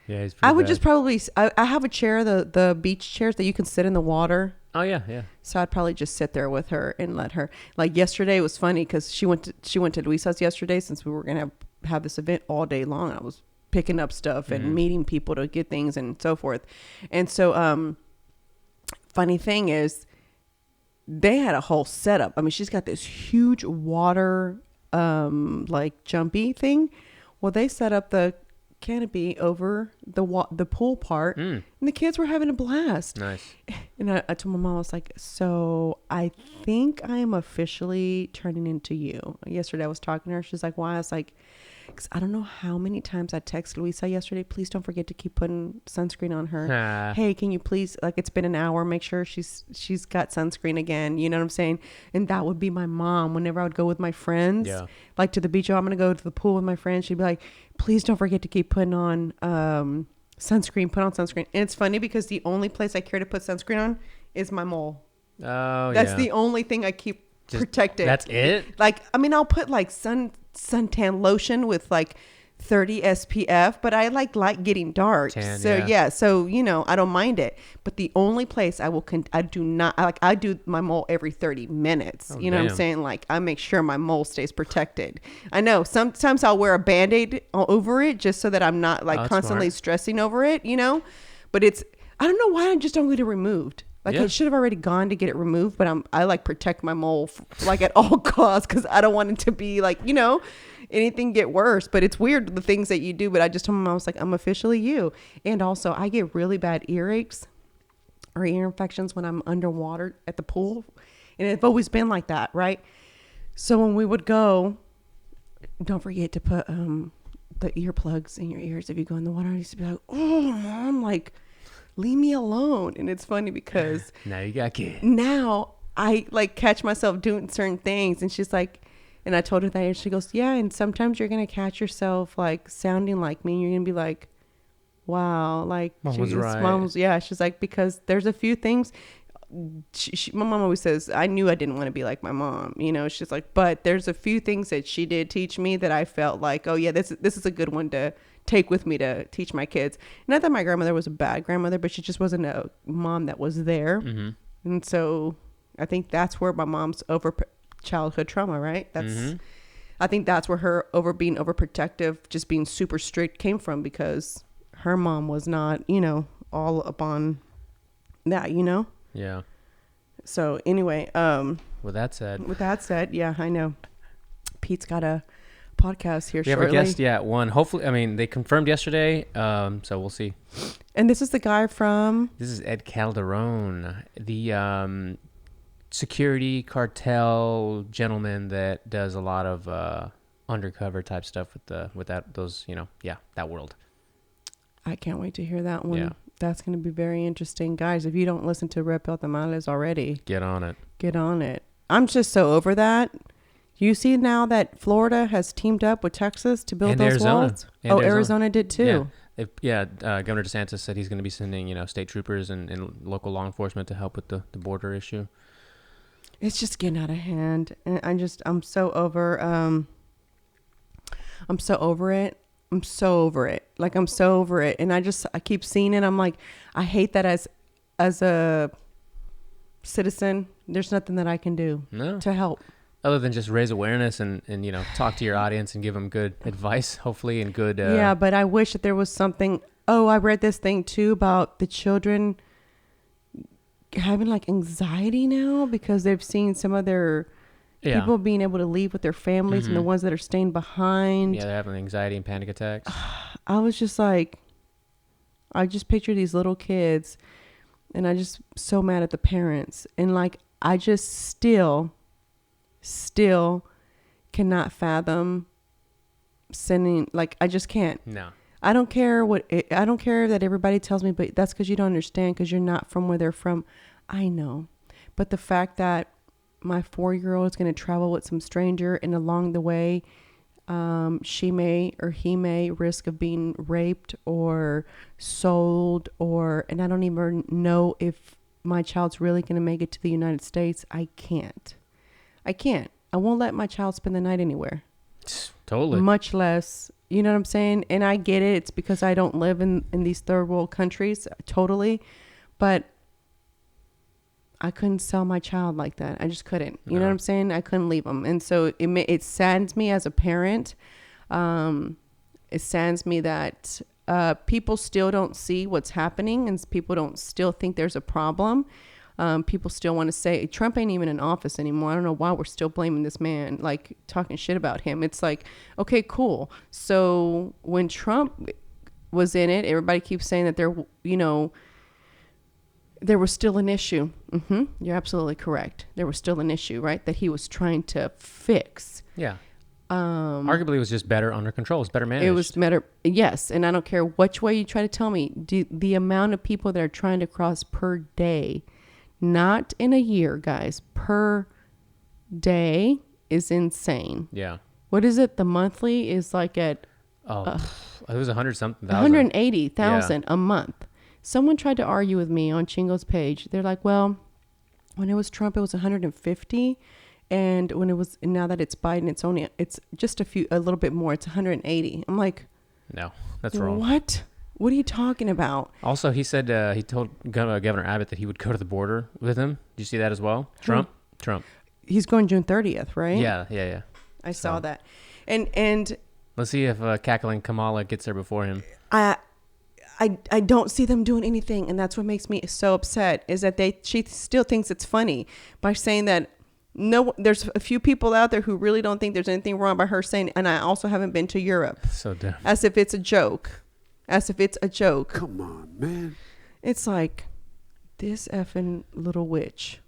B: Yeah, he's pretty
A: I would
B: bad.
A: just probably, I have a chair, the beach chairs that you can sit in the water.
B: Oh, yeah, yeah.
A: So I'd probably just sit there with her and let her. Like yesterday, it was funny because she went to Luisa's yesterday since we were gonna have this event all day long. I was picking up stuff and meeting people to get things and so forth. And so, funny thing is, they had a whole setup. I mean, she's got this huge water, like jumpy thing. Well, they set up the canopy over the pool part, and the kids were having a blast.
B: Nice.
A: And I told my mom, I was like, so I think I am officially turning into you. Yesterday I was talking to her. She's like, why? I was like, because I don't know how many times I texted Luisa yesterday. Please don't forget to keep putting sunscreen on her. Hey, can you please, like, it's been an hour. Make sure she's got sunscreen again. You know what I'm saying? And that would be my mom whenever I would go with my friends, like to the beach. Oh, I'm going to go to the pool with my friends. She'd be like, please don't forget to keep putting on sunscreen. Put on sunscreen. And it's funny because the only place I care to put sunscreen on is my mole.
B: Oh,
A: That's the only thing I keep protected.
B: That's it?
A: Like, I mean, I'll put like suntan lotion with like 30 SPF, but I like getting dark.
B: Tan,
A: so
B: yeah.
A: So, you know, I don't mind it. But the only place I do my mole every 30 minutes.
B: Oh,
A: you know what I'm
B: damn.
A: saying? Like, I make sure my mole stays protected. I know sometimes I'll wear a Band-Aid over it just so that I'm not like constantly stressing over it, you know, but I don't know why I just don't get it removed. Like, I should have already gone to get it removed, but I like protect my mole like at all costs because I don't want it to be like, you know, anything get worse. But it's weird the things that you do. But I just told him, I was like, I'm officially you. And also, I get really bad earaches or ear infections when I'm underwater at the pool. And it's always been like that, right? So when we would go, don't forget to put the earplugs in your ears if you go in the water. I used to be like, oh, Mom, like, leave me alone. And it's funny because
B: now you got kids.
A: Now I like catch myself doing certain things, and she's like, and I told her that, and she goes, yeah, and sometimes you're gonna catch yourself like sounding like me, and you're gonna be like, wow, like
B: Mom was right.
A: She's like, because there's a few things my mom always says, I knew I didn't want to be like my mom, you know. She's like, but there's a few things that she did teach me that I felt like, oh yeah, this is a good one to take with me to teach my kids. Not that my grandmother was a bad grandmother, but she just wasn't a mom that was there. And so I think that's where my mom's over childhood trauma, right? That's I think that's where her being overprotective, just being super strict came from, because her mom was not, all up on that,
B: Yeah.
A: So anyway,
B: With that said,
A: yeah, I know. Pete's got a podcast here
B: we
A: shortly.
B: have a guest, one. Hopefully, I mean, they confirmed yesterday, so we'll see.
A: And this is the guy from...
B: This is Ed Calderon, the security cartel gentleman that does a lot of undercover type stuff with that world.
A: I can't wait to hear that one.
B: Yeah.
A: That's going to be very interesting. Guys, if you don't listen to Repel Tamales already,
B: Get on it.
A: I'm just so over that. You see now that Florida has teamed up with Texas to build
B: And
A: those
B: Arizona.
A: walls?
B: And
A: Arizona did too.
B: Yeah. Governor DeSantis said he's going to be sending, state troopers and local law enforcement to help with the border issue.
A: It's just getting out of hand. And I'm so over it. I'm so over it. Like, I'm so over it. And I keep seeing it. I'm like, I hate that as a citizen, there's nothing that I can do to help.
B: Other than just raise awareness and talk to your audience and give them good advice, hopefully, and good...
A: yeah, but I wish that there was something... Oh, I read this thing, too, about the children having, like, anxiety now because they've seen some of their... People being able to leave with their families and the ones that are staying behind.
B: Yeah, they're having anxiety and panic attacks.
A: I was just like... I just picture these little kids, and I just so mad at the parents. And, like, I just still cannot fathom sending, like, I just can't.
B: No.
A: I don't care that everybody tells me, but that's because you don't understand, because you're not from where they're from. I know. But the fact that my 4-year-old is going to travel with some stranger, and along the way, she may or he may risk of being raped or sold, and I don't even know if my child's really going to make it to the United States. I can't. I won't let my child spend the night anywhere.
B: Totally.
A: Much less, you know what I'm saying? And I get it. It's because I don't live in these third world countries. Totally. But I couldn't sell my child like that. I just couldn't. You know what I'm saying? I couldn't leave them. And so it saddens me as a parent. It saddens me that people still don't see what's happening, and people don't still think there's a problem. People still want to say Trump ain't even in office anymore. I don't know why we're still blaming this man, like talking shit about him. It's like, okay, cool. So when Trump was in it, everybody keeps saying that there was still an issue. You're absolutely correct. There was still an issue, right? That he was trying to fix.
B: Yeah. Arguably, it was just better under control. It was better managed.
A: It was better. Yes. And I don't care which way you try to tell me, the amount of people that are trying to cross per day, not in a year, guys, per day is insane.
B: Yeah.
A: What is it? The monthly is like at...
B: it was 100-something thousand.
A: 180,000 a month. Someone tried to argue with me on Chingo's page. They're like, well, when it was Trump, it was 150. And when it was, now that it's Biden, it's just a little bit more. It's 180. I'm like...
B: No, that's wrong.
A: What are you talking about?
B: Also, he said he told Governor Abbott that he would go to the border with him. Did you see that as well? Trump.
A: He's going June 30th, right?
B: Yeah.
A: I saw that. And
B: let's see if cackling Kamala gets there before him.
A: I don't see them doing anything, and that's what makes me so upset, is that she still thinks it's funny by saying that there's a few people out there who really don't think there's anything wrong by her saying, and I also haven't been to Europe.
B: So dumb.
A: As if it's a joke. Come
D: on, man.
A: It's like, this effing little witch.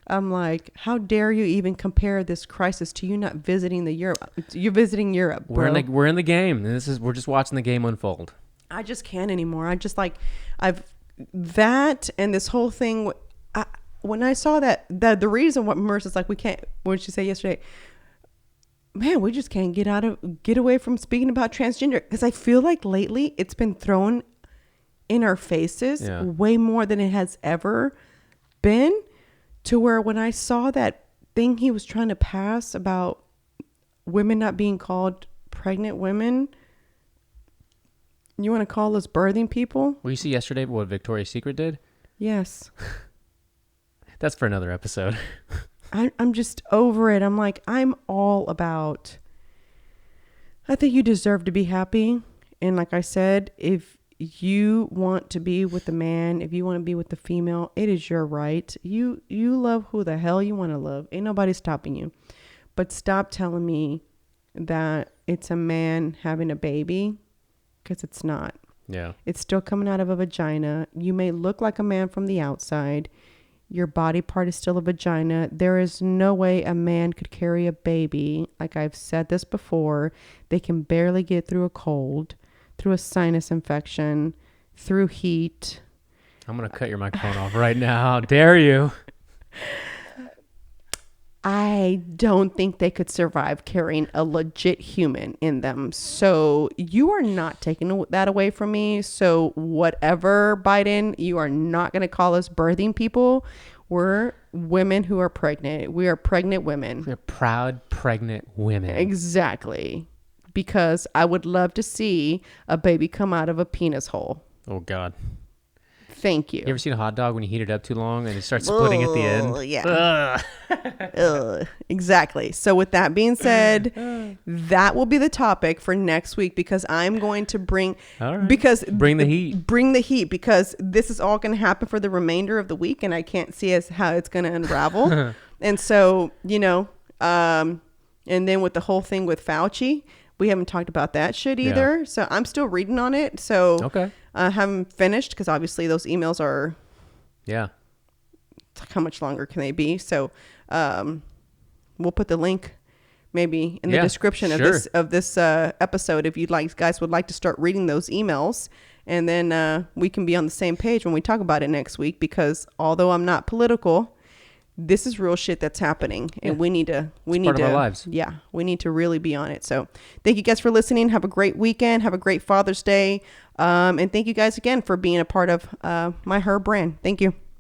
A: I'm like, how dare you even compare this crisis to you not visiting Europe? You're visiting Europe, bro.
B: We're in the game. We're just watching the game unfold.
A: I just can't anymore. I just that and this whole thing. When I saw that the reason what Marissa's like, we can't, what did she say yesterday? Man, we just can't get away from speaking about transgender, because I feel like lately it's been thrown in our faces way more than it has ever been, to where when I saw that thing he was trying to pass about women not being called pregnant women, you want to call us birthing people?
B: Well, you see yesterday what Victoria's Secret did?
A: Yes.
B: That's for another episode.
A: I'm just over it. I'm like, I'm all about I think you deserve to be happy. And like I said, if you want to be with the man, if you want to be with the female, it is your right. You love who the hell you want to love. Ain't nobody stopping you. But stop telling me that it's a man having a baby, because it's not.
B: Yeah.
A: It's still coming out of a vagina. You may look like a man from the outside. Your body part is still a vagina. There is no way a man could carry a baby. Like I've said this before, they can barely get through a cold, through a sinus infection, through heat.
B: I'm going to cut your microphone off right now. How dare you?
A: I don't think they could survive carrying a legit human in them. So you are not taking that away from me. So whatever, Biden, you are not going to call us birthing people. We're women who are pregnant. We are pregnant women.
B: We're proud, pregnant women.
A: Exactly. Because I would love to see a baby come out of a penis hole.
B: Oh, God.
A: Thank you.
B: You ever seen a hot dog when you heat it up too long and it starts splitting at the end?
A: Yeah. Exactly. So with that being said, that will be the topic for next week, because I'm going to bring,
B: All right.
A: because
B: Bring the heat.
A: Bring the heat, because this is all going to happen for the remainder of the week, and I can't see how it's going to unravel. And so, and then with the whole thing with Fauci, we haven't talked about that shit either. Yeah. So I'm still reading on it. So
B: okay.
A: I haven't finished, because obviously those emails are, how much longer can they be? So we'll put the link maybe in the description of this episode if guys would like to start reading those emails, and then we can be on the same page when we talk about it next week, because although I'm not political, this is real shit that's happening, and we need to
B: part of our lives.
A: Yeah, we need to really be on it. So thank you guys for listening. Have a great weekend. Have a great Father's Day. And thank you guys again for being a part of my HERR brand. Thank you.